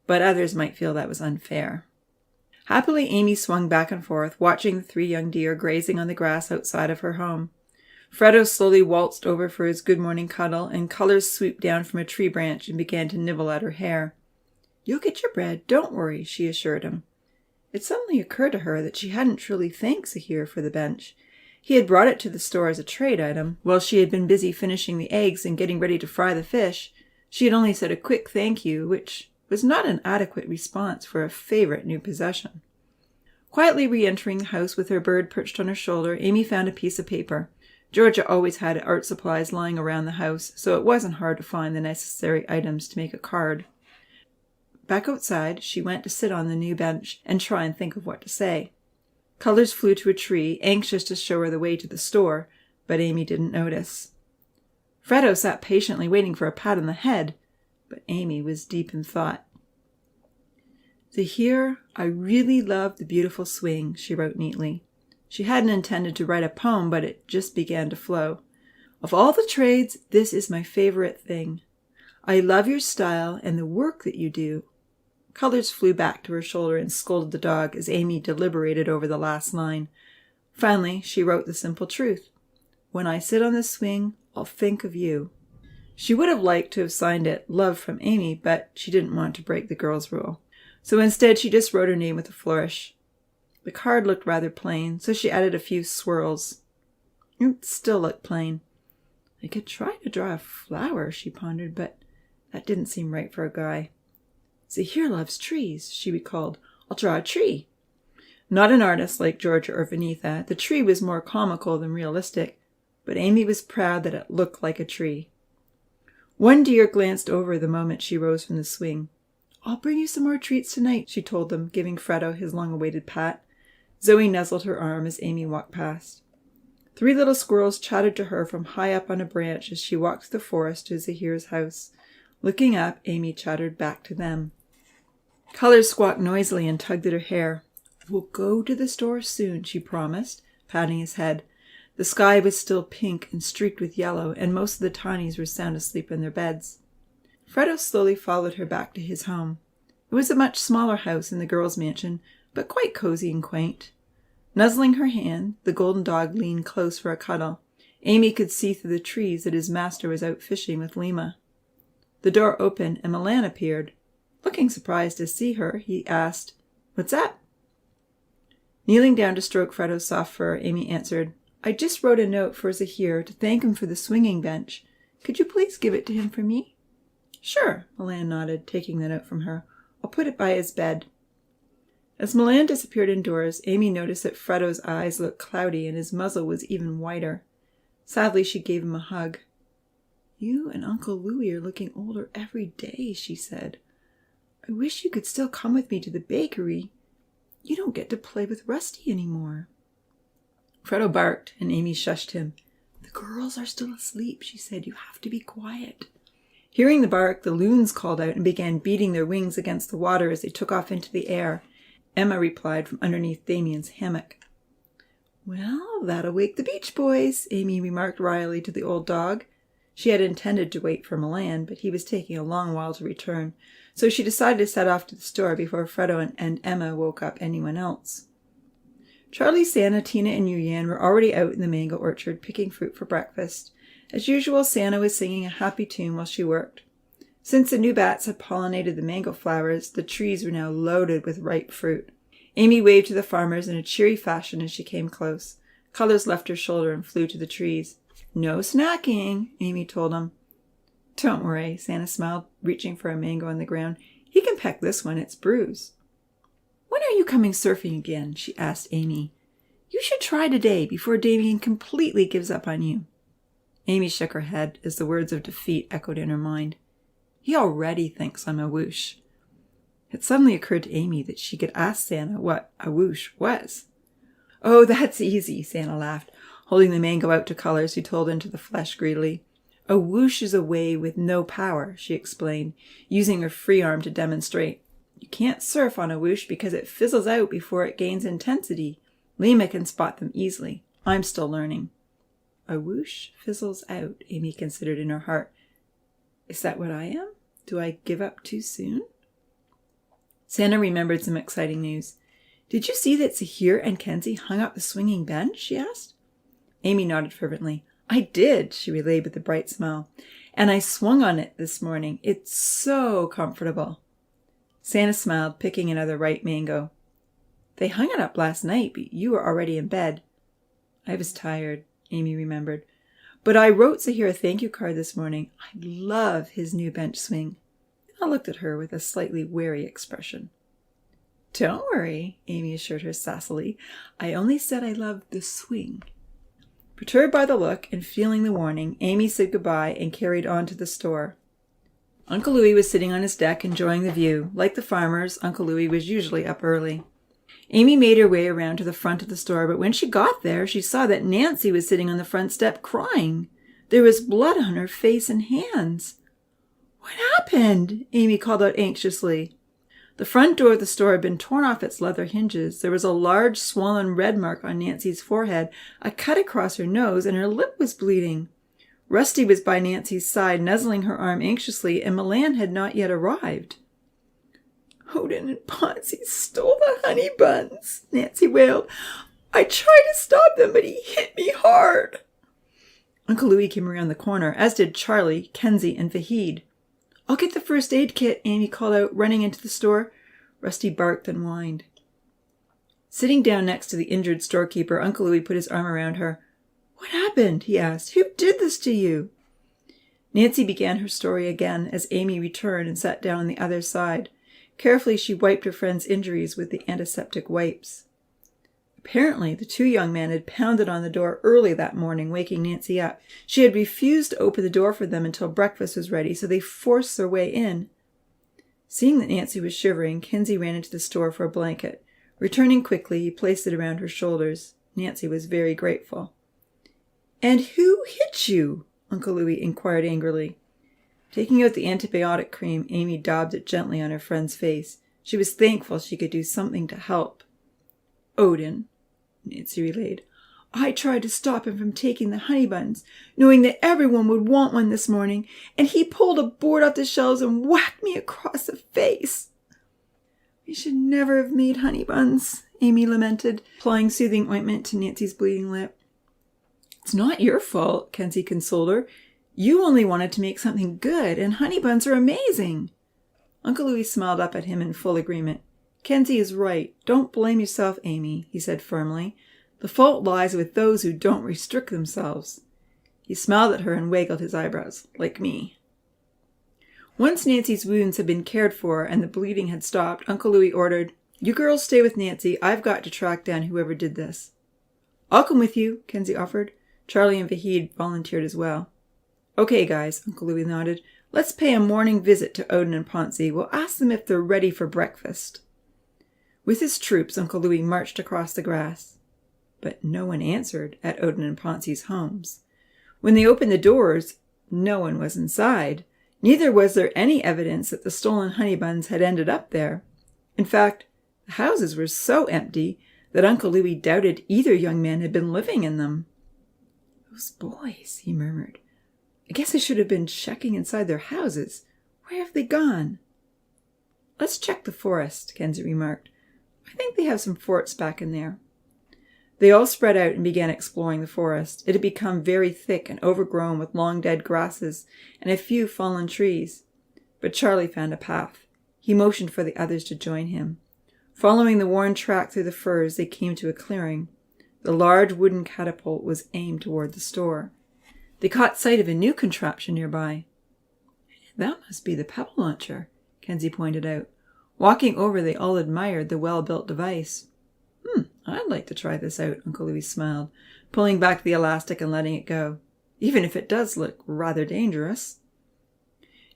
but others might feel that was unfair. Happily, Amy swung back and forth, watching the 3 young deer grazing on the grass outside of her home. Freddo slowly waltzed over for his good morning cuddle, and Colors swooped down from a tree branch and began to nibble at her hair. You'll get your bread, don't worry, she assured him. It suddenly occurred to her that she hadn't truly thanked Zahir for the bench. He had brought it to the store as a trade item, while she had been busy finishing the eggs and getting ready to fry the fish. She had only said a quick thank you, which was not an adequate response for a favorite new possession. Quietly re-entering the house with her bird perched on her shoulder, Amy found a piece of paper. Georgia always had art supplies lying around the house, so it wasn't hard to find the necessary items to make a card. Back outside, she went to sit on the new bench and try and think of what to say. Colors flew to a tree, anxious to show her the way to the store, but Amy didn't notice. Fredo sat patiently waiting for a pat on the head, but Amy was deep in thought. "Zahir, I really love the beautiful swing," she wrote neatly. She hadn't intended to write a poem, but it just began to flow. "Of all the trades, this is my favorite thing. I love your style and the work that you do." Colors flew back to her shoulder and scolded the dog as Amy deliberated over the last line. Finally, she wrote the simple truth. "When I sit on the swing, I'll think of you." She would have liked to have signed it "Love from Amy," but she didn't want to break the girl's rule. So instead, she just wrote her name with a flourish. The card looked rather plain, so she added a few swirls. It still looked plain. "I could try to draw a flower," she pondered, but that didn't seem right for a guy. "Zahir loves trees," she recalled. "I'll draw a tree." Not an artist like Georgia or Vanitha, the tree was more comical than realistic, but Amy was proud that it looked like a tree. One deer glanced over the moment she rose from the swing. "I'll bring you some more treats tonight," she told them, giving Fredo his long-awaited pat. Zoe nuzzled her arm as Amy walked past. 3 little squirrels chattered to her from high up on a branch as she walked through the forest to Zahir's house. Looking up, Amy chattered back to them. Colors squawked noisily and tugged at her hair. "We'll go to the store soon," she promised, patting his head. The sky was still pink and streaked with yellow, and most of the tinies were sound asleep in their beds. Fredo slowly followed her back to his home. It was a much smaller house than the girls' mansion, but quite cozy and quaint. Nuzzling her hand, the golden dog leaned close for a cuddle. Amy could see through the trees that his master was out fishing with Lima. The door opened and Milan appeared. Looking surprised to see her, he asked, "What's up?" Kneeling down to stroke Fredo's soft fur, Amy answered, "I just wrote a note for Zahir to thank him for the swinging bench. Could you please give it to him for me?" "Sure," Milan nodded, taking the note from her. "I'll put it by his bed." As Milan disappeared indoors, Amy noticed that Fredo's eyes looked cloudy and his muzzle was even whiter. Sadly, she gave him a hug. "You and Uncle Louie are looking older every day," she said. "I wish you could still come with me to the bakery. You don't get to play with Rusty anymore." Fredo barked, and Amy shushed him. "The girls are still asleep," she said. "You have to be quiet." Hearing the bark, the loons called out and began beating their wings against the water as they took off into the air. Emma replied from underneath Damien's hammock. "Well, that'll wake the beach boys," Amy remarked wryly to the old dog. She had intended to wait for Milan, but he was taking a long while to return, so she decided to set off to the store before Fredo and Emma woke up anyone else. Charlie, Santa, Tina, and Yuyan were already out in the mango orchard picking fruit for breakfast. As usual, Santa was singing a happy tune while she worked. Since the new bats had pollinated the mango flowers, the trees were now loaded with ripe fruit. Amy waved to the farmers in a cheery fashion as she came close. Colors left her shoulder and flew to the trees. "No snacking," Amy told them. "Don't worry," Santa smiled, reaching for a mango on the ground. "He can peck this one, it's bruised." "When are you coming surfing again?" she asked Amy. "You should try today before Damien completely gives up on you." Amy shook her head as the words of defeat echoed in her mind. "He already thinks I'm a whoosh." It suddenly occurred to Amy that she could ask Santa what a whoosh was. "Oh, that's easy," Santa laughed, holding the mango out to Colors, who told into the flesh greedily. "A whoosh is a wave with no power," she explained, using her free arm to demonstrate. "You can't surf on a whoosh because it fizzles out before it gains intensity. Lima can spot them easily. I'm still learning." "A whoosh fizzles out," Amy considered in her heart. "Is that what I am? Do I give up too soon?" Santa remembered some exciting news. "Did you see that Zahir and Kenzie hung up the swinging bench?" she asked. Amy nodded fervently. "I did," she relayed with a bright smile. "And I swung on it this morning. It's so comfortable." Santa smiled, picking another ripe mango. "They hung it up last night, but you were already in bed." "I was tired," Amy remembered. But I wrote Zahir a thank you card this morning. I love his new bench swing. I looked at her with a slightly wary expression. Don't worry, Amy assured her sassily. I only said I loved the swing. Perturbed by the look and feeling the warning, Amy said goodbye and carried on to the store. Uncle Louis was sitting on his deck enjoying the view. Like the farmers, Uncle Louis was usually up early. Amy made her way around to the front of the store, but when she got there, she saw that Nancy was sitting on the front step crying. There was blood on her face and hands. What happened? Amy called out anxiously. The front door of the store had been torn off its leather hinges. There was a large swollen red mark on Nancy's forehead, a cut across her nose, and her lip was bleeding. Rusty was by Nancy's side, nuzzling her arm anxiously, and Milan had not yet arrived. Odin and Ponzi stole the honey buns, Nancy wailed. I tried to stop them, but he hit me hard. Uncle Louis came around the corner, as did Charlie, Kenzie, and Vahid. I'll get the first aid kit, Amy called out, running into the store. Rusty barked and whined. Sitting down next to the injured storekeeper, Uncle Louis put his arm around her. What happened? He asked. Who did this to you? Nancy began her story again as Amy returned and sat down on the other side. Carefully, she wiped her friend's injuries with the antiseptic wipes. Apparently, the two young men had pounded on the door early that morning, waking Nancy up. She had refused to open the door for them until breakfast was ready, so they forced their way in. Seeing that Nancy was shivering, Kenzie ran into the store for a blanket. Returning quickly, he placed it around her shoulders. Nancy was very grateful. And who hit you? Uncle Louis inquired angrily. Taking out the antibiotic cream, Amy daubed it gently on her friend's face. She was thankful she could do something to help. Odin, Nancy relayed. I tried to stop him from taking the honey buns, knowing that everyone would want one this morning, and he pulled a board off the shelves and whacked me across the face. We should never have made honey buns, Amy lamented, applying soothing ointment to Nancy's bleeding lip. It's not your fault, Kenzie consoled her. You only wanted to make something good, and honey buns are amazing. Uncle Louis smiled up at him in full agreement. Kenzie is right. Don't blame yourself, Amy, he said firmly. The fault lies with those who don't restrict themselves. He smiled at her and waggled his eyebrows, like me. Once Nancy's wounds had been cared for and the bleeding had stopped, Uncle Louis ordered, You girls stay with Nancy. I've got to track down whoever did this. I'll come with you, Kenzie offered. Charlie and Vahid volunteered as well. Okay, guys, Uncle Louis nodded. Let's pay a morning visit to Odin and Ponzi. We'll ask them if they're ready for breakfast. With his troops, Uncle Louis marched across the grass. But no one answered at Odin and Ponzi's homes. When they opened the doors, no one was inside. Neither was there any evidence that the stolen honey buns had ended up there. In fact, the houses were so empty that Uncle Louis doubted either young man had been living in them. Those boys, he murmured. I guess I should have been checking inside their houses. Where have they gone? Let's check the forest, Kenzie remarked. I think they have some forts back in there. They all spread out and began exploring the forest. It had become very thick and overgrown with long dead grasses and a few fallen trees. But Charlie found a path. He motioned for the others to join him. Following the worn track through the firs, they came to a clearing. The large wooden catapult was aimed toward the store. They caught sight of a new contraption nearby. That must be the pebble launcher, Kenzie pointed out. Walking over, they all admired the well-built device. I'd like to try this out, Uncle Louis smiled, pulling back the elastic and letting it go, even if it does look rather dangerous.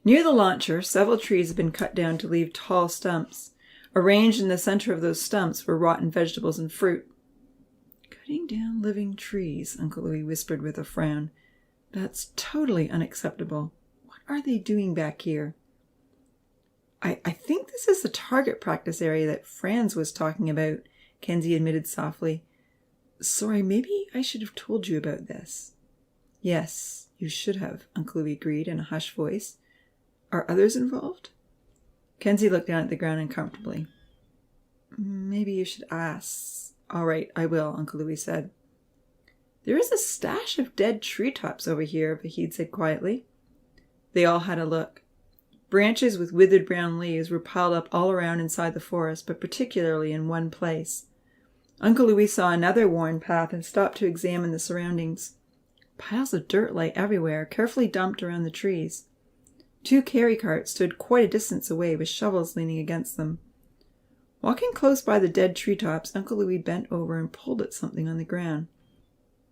Near the launcher, several trees had been cut down to leave tall stumps. Arranged in the center of those stumps were rotten vegetables and fruit. Cutting down living trees, Uncle Louis whispered with a frown. That's totally unacceptable. What are they doing back here? I think this is the target practice area that Franz was talking about, Kenzie admitted softly. Sorry, maybe I should have told you about this. Yes, you should have, Uncle Louis agreed in a hushed voice. Are others involved? Kenzie looked down at the ground uncomfortably. Maybe you should ask. All right, I will, Uncle Louis said. There is a stash of dead treetops over here, Vahid said quietly. They all had a look. Branches with withered brown leaves were piled up all around inside the forest, but particularly in one place. Uncle Louis saw another worn path and stopped to examine the surroundings. Piles of dirt lay everywhere, carefully dumped around the trees. 2 carry carts stood quite a distance away with shovels leaning against them. Walking close by the dead treetops, Uncle Louis bent over and pulled at something on the ground.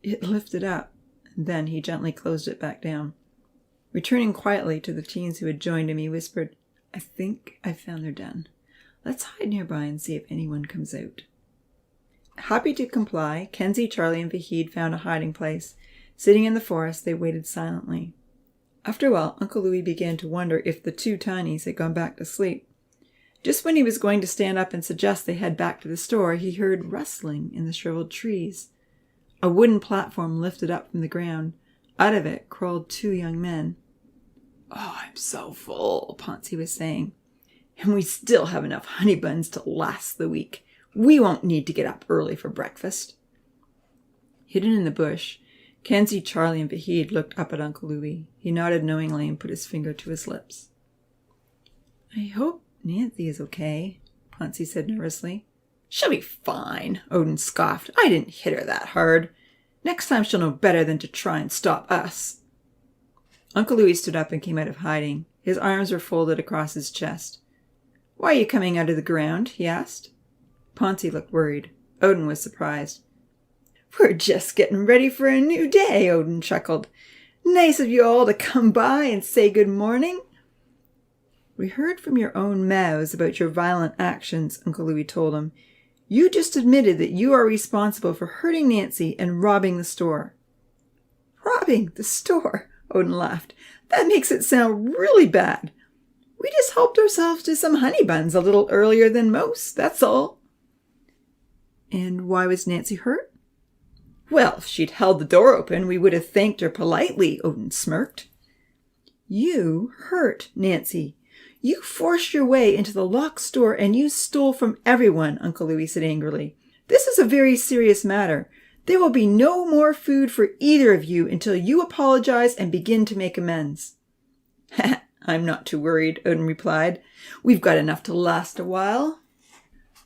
It lifted up, and then he gently closed it back down. Returning quietly to the teens who had joined him, he whispered, "I think I've found their den. Let's hide nearby and see if anyone comes out." Happy to comply, Kenzie, Charlie, and Vahid found a hiding place. Sitting in the forest, they waited silently. After a while, Uncle Louis began to wonder if the 2 tinies had gone back to sleep. Just when he was going to stand up and suggest they head back to the store, he heard rustling in the shriveled trees. A wooden platform lifted up from the ground. Out of it crawled 2 young men. "Oh, I'm so full," Ponzi was saying. "And we still have enough honey buns to last the week. We won't need to get up early for breakfast." Hidden in the bush, Kenzie, Charlie, and Vahid looked up at Uncle Louis. He nodded knowingly and put his finger to his lips. "I hope Nancy is okay," Ponzi said nervously. "She'll be fine," Odin scoffed. "I didn't hit her that hard. Next time she'll know better than to try and stop us." Uncle Louis stood up and came out of hiding. His arms were folded across his chest. "Why are you coming out of the ground?" he asked. Ponzi looked worried. Odin was surprised. "We're just getting ready for a new day," Odin chuckled. "Nice of you all to come by and say good morning." "We heard from your own mouths about your violent actions," Uncle Louis told him. "You just admitted that you are responsible for hurting Nancy and robbing the store." "Robbing the store?" Odin laughed. "That makes it sound really bad. We just helped ourselves to some honey buns a little earlier than most, that's all." "And why was Nancy hurt?" "Well, if she'd held the door open, we would have thanked her politely," Odin smirked. "You hurt Nancy. You forced your way into the locked store and you stole from everyone," Uncle Louis said angrily. "This is a very serious matter. There will be no more food for either of you until you apologize and begin to make amends." "I'm not too worried," Odin replied. "We've got enough to last a while."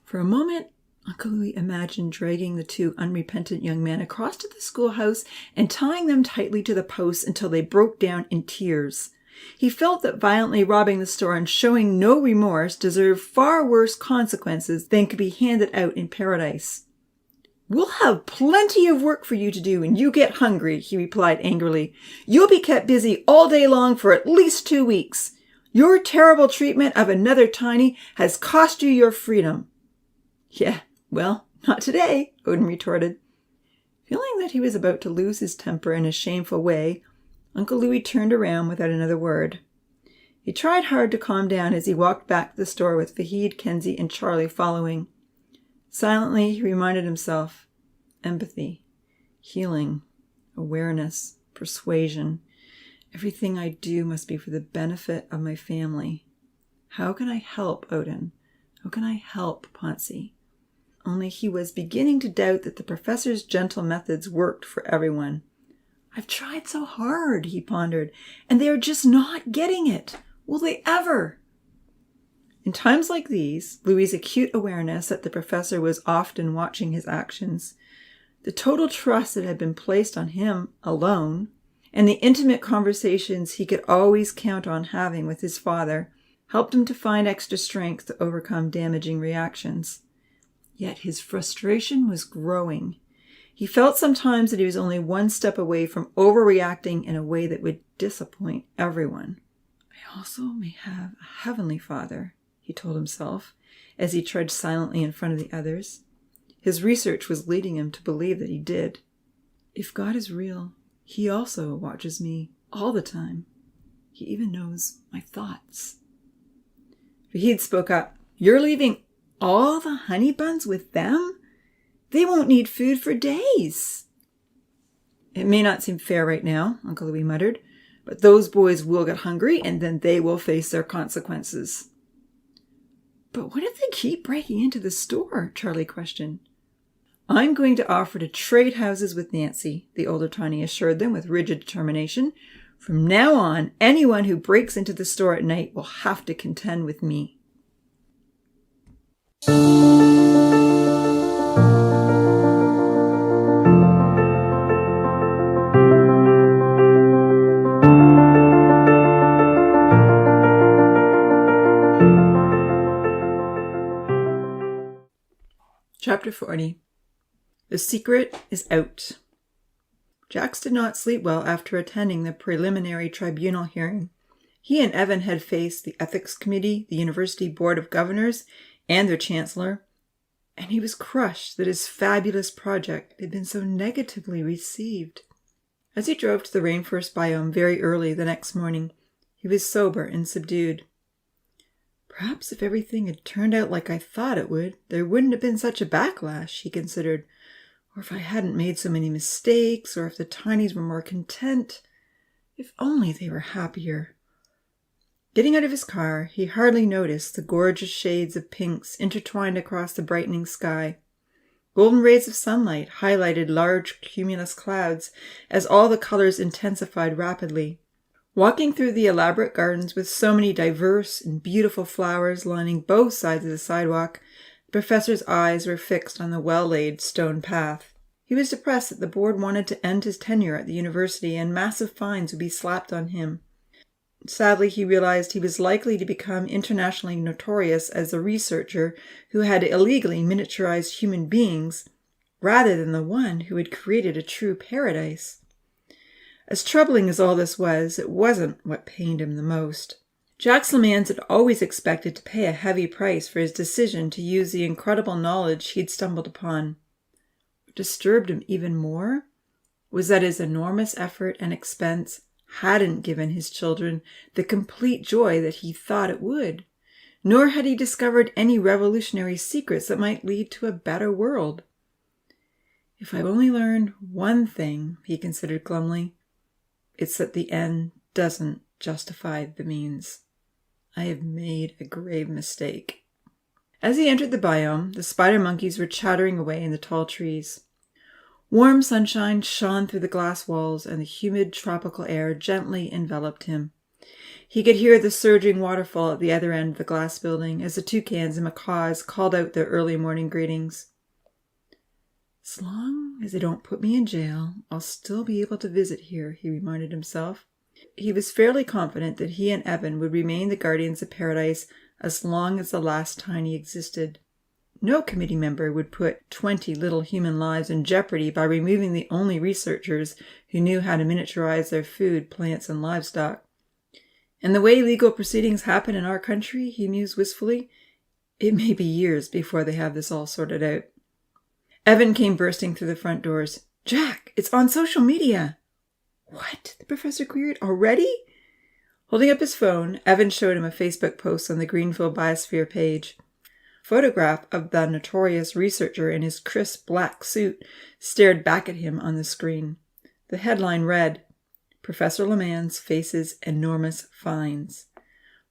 For a moment, Uncle Louis imagined dragging the 2 unrepentant young men across to the schoolhouse and tying them tightly to the posts until they broke down in tears. He felt that violently robbing the store and showing no remorse deserved far worse consequences than could be handed out in paradise. "We'll have plenty of work for you to do when you get hungry," he replied angrily. "You'll be kept busy all day long for at least 2 weeks. Your terrible treatment of another tiny has cost you your freedom." "Yeah, well, not today," Odin retorted. Feeling that he was about to lose his temper in a shameful way, Uncle Louis turned around without another word. He tried hard to calm down as he walked back to the store with Vahid, Kenzie, and Charlie following. Silently, he reminded himself, empathy, healing, awareness, persuasion. Everything I do must be for the benefit of my family. How can I help, Odin? How can I help Ponzi? Only he was beginning to doubt that the professor's gentle methods worked for everyone. "I've tried so hard," he pondered, "and they are just not getting it. Will they ever?" In times like these, Louis's acute awareness that the professor was often watching his actions, the total trust that had been placed on him alone, and the intimate conversations he could always count on having with his father, helped him to find extra strength to overcome damaging reactions. Yet his frustration was growing. He felt sometimes that he was only one step away from overreacting in a way that would disappoint everyone. "I also may have a heavenly Father," he told himself, as he trudged silently in front of the others. His research was leading him to believe that he did. If God is real, he also watches me all the time. He even knows my thoughts. Vahid spoke up. "You're leaving all the honey buns with them? They won't need food for days." "It may not seem fair right now," Uncle Louis muttered, "but those boys will get hungry and then they will face their consequences." "But what if they keep breaking into the store?" Charlie questioned. "I'm going to offer to trade houses with Nancy," the older tiny assured them with rigid determination. "From now on, anyone who breaks into the store at night will have to contend with me." Chapter 40. The secret is out. Jax did not sleep well after attending the preliminary tribunal hearing. He and Evan had faced the ethics committee, the university board of governors, and their chancellor, and he was crushed that his fabulous project had been so negatively received. As he drove to the rainforest biome very early the next morning, he was sober and subdued. Perhaps if everything had turned out like I thought it would, there wouldn't have been such a backlash, he considered. Or if I hadn't made so many mistakes, or if the Tinies were more content. If only they were happier. Getting out of his car, he hardly noticed the gorgeous shades of pinks intertwined across the brightening sky. Golden rays of sunlight highlighted large cumulus clouds as all the colors intensified rapidly. Walking through the elaborate gardens with so many diverse and beautiful flowers lining both sides of the sidewalk, the professor's eyes were fixed on the well-laid stone path. He was depressed that the board wanted to end his tenure at the university and massive fines would be slapped on him. Sadly, he realized he was likely to become internationally notorious as a researcher who had illegally miniaturized human beings, rather than the one who had created a true paradise. As troubling as all this was, it wasn't what pained him the most. Jax Lemans had always expected to pay a heavy price for his decision to use the incredible knowledge he'd stumbled upon. What disturbed him even more was that his enormous effort and expense hadn't given his children the complete joy that he thought it would, nor had he discovered any revolutionary secrets that might lead to a better world. If I've only learned one thing, he considered glumly, it's that the end doesn't justify the means. I have made a grave mistake. As he entered the biome, the spider monkeys were chattering away in the tall trees. Warm sunshine shone through the glass walls, and the humid tropical air gently enveloped him. He could hear the surging waterfall at the other end of the glass building as the toucans and macaws called out their early morning greetings. As long as they don't put me in jail, I'll still be able to visit here, he reminded himself. He was fairly confident that he and Evan would remain the guardians of paradise as long as the last Tiny existed. No committee member would put 20 little human lives in jeopardy by removing the only researchers who knew how to miniaturize their food, plants, and livestock. And the way legal proceedings happen in our country, he mused wistfully, it may be years before they have this all sorted out. Evan came bursting through the front doors. Jack, it's on social media. What? The professor queried. Already? Holding up his phone, Evan showed him a Facebook post on the Greenville Biosphere page. Photograph of the notorious researcher in his crisp black suit stared back at him on the screen. The headline read, Professor Lemans faces enormous fines.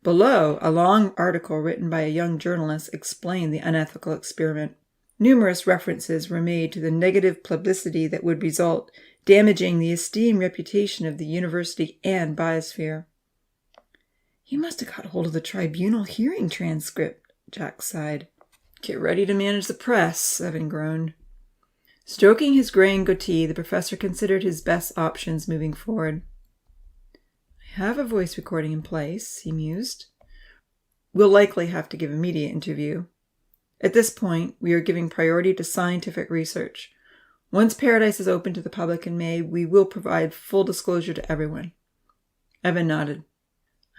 Below, a long article written by a young journalist explained the unethical experiment. Numerous references were made to the negative publicity that would result, damaging the esteemed reputation of the university and biosphere. He must have got hold of the tribunal hearing transcript, Jack sighed. Get ready to manage the press, Evan groaned. Stroking his graying goatee, the professor considered his best options moving forward. I have a voice recording in place, he mused. We'll likely have to give a media interview. At this point, we are giving priority to scientific research. Once Paradise is open to the public in May, we will provide full disclosure to everyone. Evan nodded.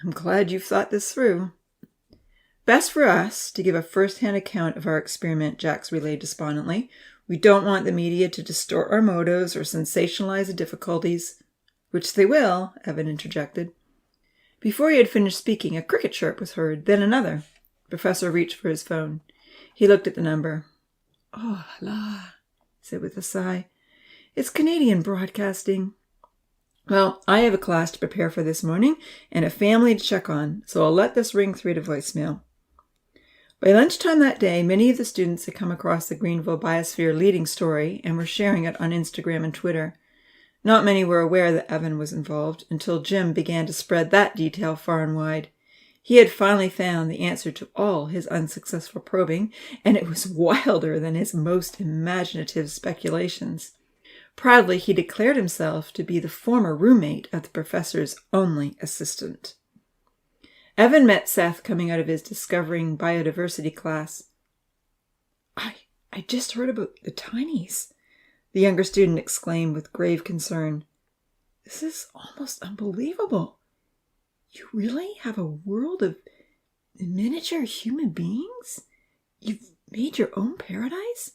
I'm glad you've thought this through. Best for us to give a first-hand account of our experiment, Jax relayed despondently. We don't want the media to distort our motives or sensationalize the difficulties. Which they will, Evan interjected. Before he had finished speaking, a cricket chirp was heard, then another. The professor reached for his phone. He looked at the number. Oh, la, he said with a sigh. It's Canadian broadcasting. Well, I have a class to prepare for this morning and a family to check on, so I'll let this ring through to voicemail. By lunchtime that day, many of the students had come across the Greenville Biosphere leading story and were sharing it on Instagram and Twitter. Not many were aware that Evan was involved until Jim began to spread that detail far and wide. He had finally found the answer to all his unsuccessful probing, and it was wilder than his most imaginative speculations. Proudly, he declared himself to be the former roommate of the professor's only assistant. Evan met Seth coming out of his Discovering Biodiversity class. I I just heard about the tinies," the younger student exclaimed with grave concern. "This is almost unbelievable. You really have a world of miniature human beings? You've made your own paradise?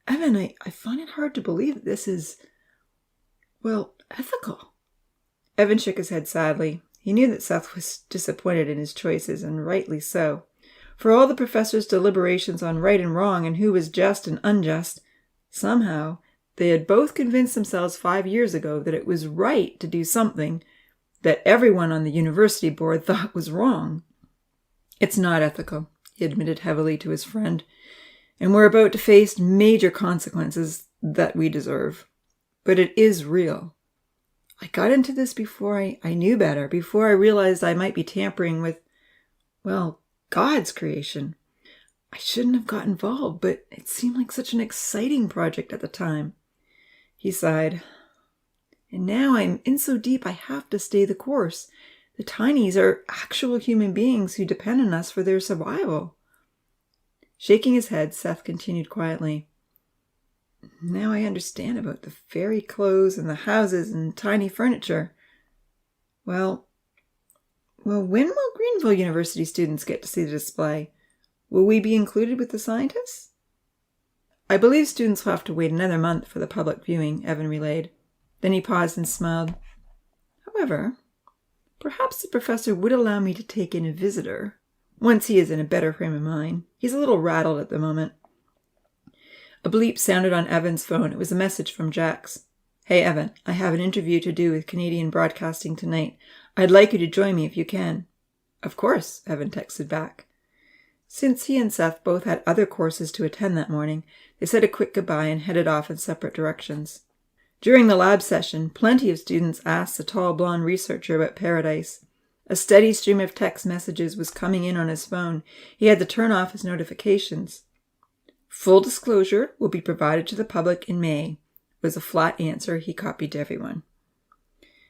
Evan, I find it hard to believe that this is, well, ethical." Evan shook his head sadly. He knew that Seth was disappointed in his choices, and rightly so. For all the professor's deliberations on right and wrong and who was just and unjust, somehow they had both convinced themselves 5 years ago that it was right to do something that everyone on the university board thought was wrong. "It's not ethical," he admitted heavily to his friend, "and we're about to face major consequences that we deserve. But it is real. I got into this before I knew better, before I realized I might be tampering with, well, God's creation. I shouldn't have got involved, but it seemed like such an exciting project at the time." He sighed. "And now I'm in so deep I have to stay the course. The tinies are actual human beings who depend on us for their survival." Shaking his head, Seth continued quietly. "Now I understand about the fairy clothes and the houses and tiny furniture. Well, when will Greenville University students get to see the display? Will we be included with the scientists?" "I believe students will have to wait another month for the public viewing," Evan relayed. Then he paused and smiled. "However, perhaps the professor would allow me to take in a visitor, once he is in a better frame of mind. He's a little rattled at the moment." A bleep sounded on Evan's phone. It was a message from Jax. "Hey, Evan, I have an interview to do with Canadian Broadcasting tonight. I'd like you to join me if you can." "Of course," Evan texted back. Since he and Seth both had other courses to attend that morning, they said a quick goodbye and headed off in separate directions. During the lab session, plenty of students asked the tall blonde researcher about paradise. A steady stream of text messages was coming in on his phone. He had to turn off his notifications. "Full disclosure will be provided to the public in May," was a flat answer he copied to everyone.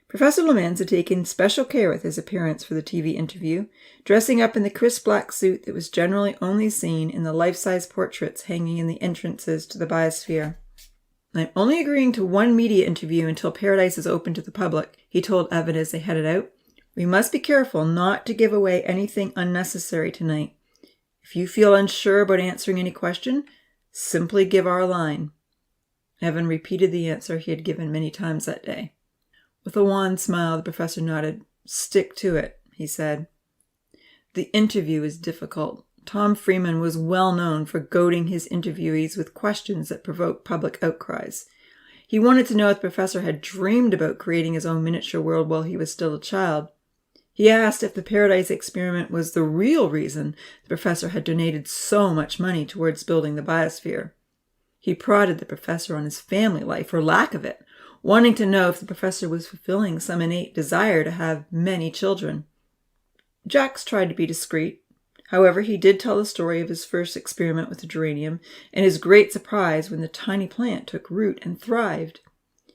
Professor Lemans had taken special care with his appearance for the TV interview, dressing up in the crisp black suit that was generally only seen in the life-size portraits hanging in the entrances to the biosphere. "I'm only agreeing to one media interview until Paradise is open to the public," he told Evan as they headed out. "We must be careful not to give away anything unnecessary tonight. If you feel unsure about answering any question, simply give our line." Evan repeated the answer he had given many times that day. With a wan smile, the professor nodded. "Stick to it," he said. "The interview is difficult. Tom Freeman was well known for goading his interviewees with questions that provoked public outcries. He wanted to know if the professor had dreamed about creating his own miniature world while he was still a child. He asked if the Paradise experiment was the real reason the professor had donated so much money towards building the biosphere. He prodded the professor on his family life, or lack of it, wanting to know if the professor was fulfilling some innate desire to have many children. Jax tried to be discreet. However, he did tell the story of his first experiment with the geranium and his great surprise when the tiny plant took root and thrived.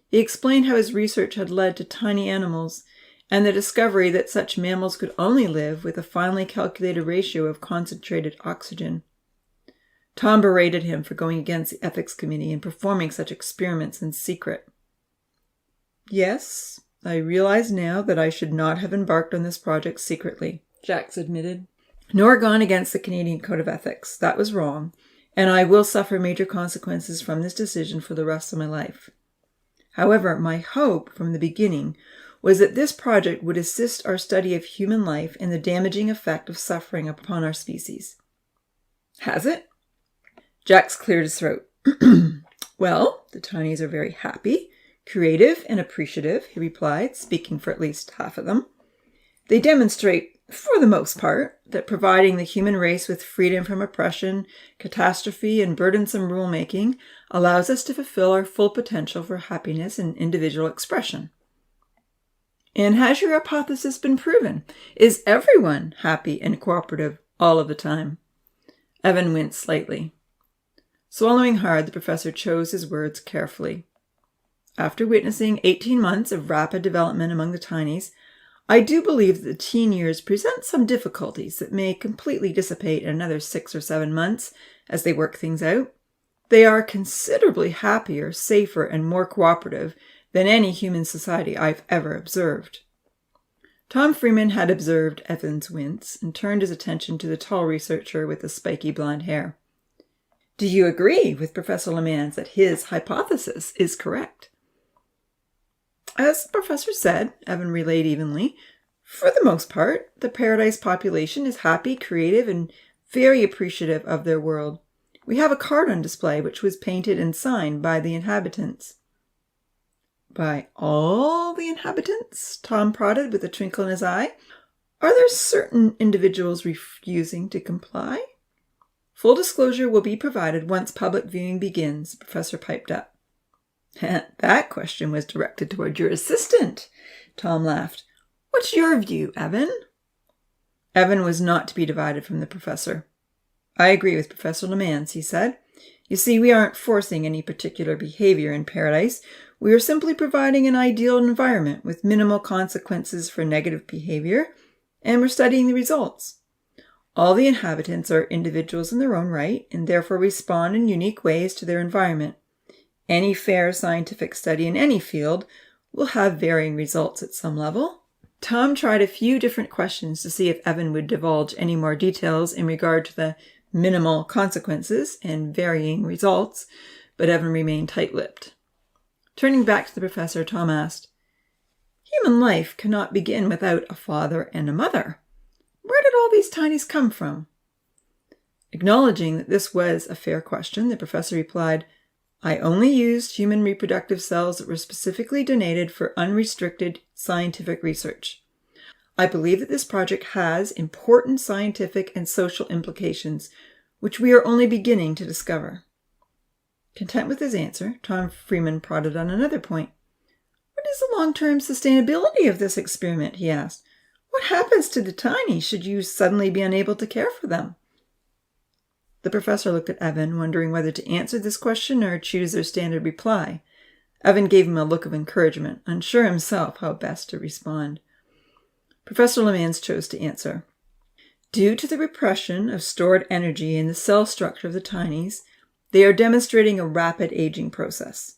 He explained how his research had led to tiny animals and the discovery that such mammals could only live with a finely calculated ratio of concentrated oxygen. Tom berated him for going against the ethics committee and performing such experiments in secret. "Yes, I realize now that I should not have embarked on this project secretly," Jax admitted. "Nor gone against the Canadian Code of Ethics. That was wrong, and I will suffer major consequences from this decision for the rest of my life. However, my hope from the beginning was that this project would assist our study of human life and the damaging effect of suffering upon our species." "Has it?" Jax cleared his throat. "Well, the tinies are very happy, creative, and appreciative," he replied, speaking for at least half of them. "They demonstrate, for the most part, that providing the human race with freedom from oppression, catastrophe, and burdensome rulemaking allows us to fulfill our full potential for happiness and individual expression." "And has your hypothesis been proven? Is everyone happy and cooperative all of the time?" Evan winced slightly. Swallowing hard, the professor chose his words carefully. "After witnessing 18 months of rapid development among the tinies, I do believe that the teen years present some difficulties that may completely dissipate in another 6 or 7 months as they work things out. They are considerably happier, safer, and more cooperative than any human society I've ever observed." Tom Freeman had observed Evans wince and turned his attention to the tall researcher with the spiky blonde hair. "Do you agree with Professor Lemans that his hypothesis is correct?" "As the professor said," Evan relayed evenly, "for the most part, the Paradise population is happy, creative, and very appreciative of their world. We have a card on display which was painted and signed by the inhabitants." "By all the inhabitants?" Tom prodded with a twinkle in his eye. "Are there certain individuals refusing to comply?" "Full disclosure will be provided once public viewing begins," the professor piped up. "That question was directed toward your assistant," Tom laughed. "What's your view, Evan?" Evan was not to be divided from the professor. "I agree with Professor Lemans," he said. "You see, we aren't forcing any particular behavior in Paradise. We are simply providing an ideal environment with minimal consequences for negative behavior, and we're studying the results. All the inhabitants are individuals in their own right, and therefore respond in unique ways to their environment. Any fair scientific study in any field will have varying results at some level." Tom tried a few different questions to see if Evan would divulge any more details in regard to the minimal consequences and varying results, but Evan remained tight-lipped. Turning back to the professor, Tom asked, "Human life cannot begin without a father and a mother. Where did all these tinies come from?" Acknowledging that this was a fair question, the professor replied, "I only used human reproductive cells that were specifically donated for unrestricted scientific research. I believe that this project has important scientific and social implications, which we are only beginning to discover." Content with his answer, Tom Freeman prodded on another point. "What is the long-term sustainability of this experiment?" he asked. "What happens to the tiny should you suddenly be unable to care for them?" The professor looked at Evan, wondering whether to answer this question or choose their standard reply. Evan gave him a look of encouragement, unsure himself how best to respond. Professor Lemans chose to answer. "Due to the repression of stored energy in the cell structure of the tinies, they are demonstrating a rapid aging process.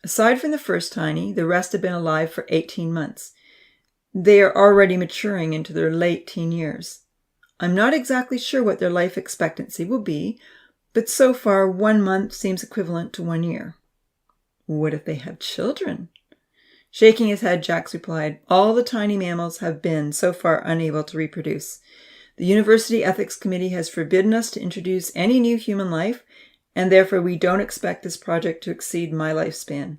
Aside from the first tiny, the rest have been alive for 18 months. They are already maturing into their late teen years. I'm not exactly sure what their life expectancy will be, but so far 1 month seems equivalent to 1 year." "What if they have children?" Shaking his head, Jax replied, "All the tiny mammals have been, so far, unable to reproduce. The University Ethics Committee has forbidden us to introduce any new human life, and therefore we don't expect this project to exceed my lifespan.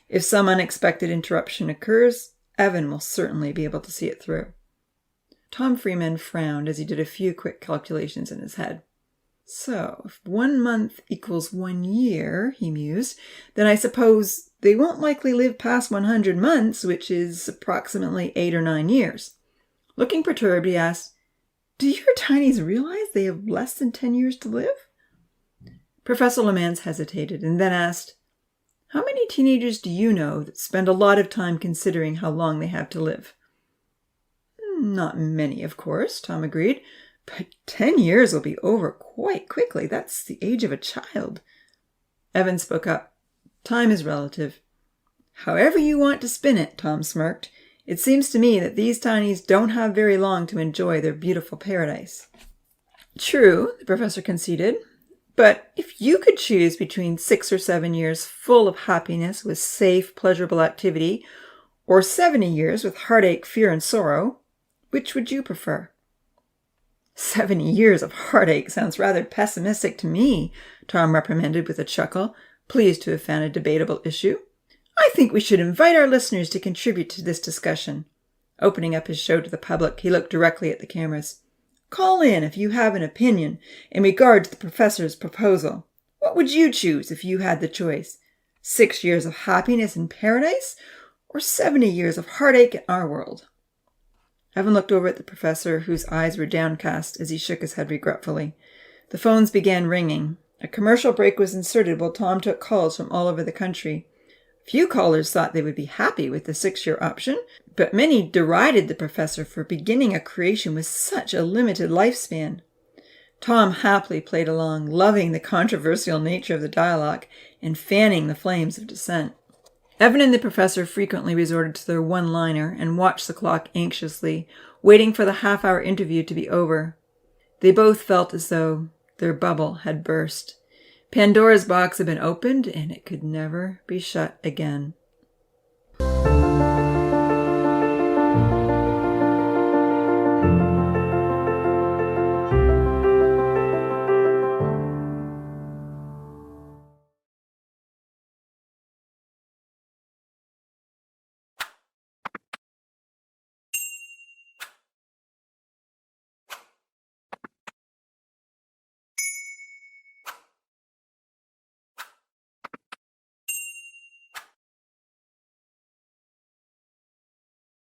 If some unexpected interruption occurs, Evan will certainly be able to see it through." Tom Freeman frowned as he did a few quick calculations in his head. "So, if 1 month equals 1 year, he mused, then I suppose they won't likely live past 100 months, which is approximately 8 or 9 years. Looking perturbed, he asked, "Do your tinies realize they have less than 10 years to live?" Professor Lemans hesitated and then asked, "How many teenagers do you know that spend a lot of time considering how long they have to live?" "Not many, of course," Tom agreed, "but 10 years will be over quite quickly. That's the age of a child." Evan spoke up. "Time is relative." "However you want to spin it," Tom smirked, "it seems to me that these tinies don't have very long to enjoy their beautiful paradise." "True," the professor conceded, "but if you could choose between 6 or 7 years full of happiness with safe, pleasurable activity, or 70 years with heartache, fear, and sorrow, which would you prefer?" 70 years of heartache sounds rather pessimistic to me," Tom reprimanded with a chuckle, pleased to have found a debatable issue. "I think we should invite our listeners to contribute to this discussion." Opening up his show to the public, he looked directly at the cameras. "Call in if you have an opinion in regard to the professor's proposal. What would you choose if you had the choice? 6 years of happiness in paradise, or 70 years of heartache in our world?" Evan looked over at the professor, whose eyes were downcast as he shook his head regretfully. The phones began ringing. A commercial break was inserted while Tom took calls from all over the country. Few callers thought they would be happy with the 6-year option, but many derided the professor for beginning a creation with such a limited lifespan. Tom happily played along, loving the controversial nature of the dialogue and fanning the flames of dissent. Evan and the professor frequently resorted to their one-liner and watched the clock anxiously, waiting for the half-hour interview to be over. They both felt as though their bubble had burst. Pandora's box had been opened, and it could never be shut again.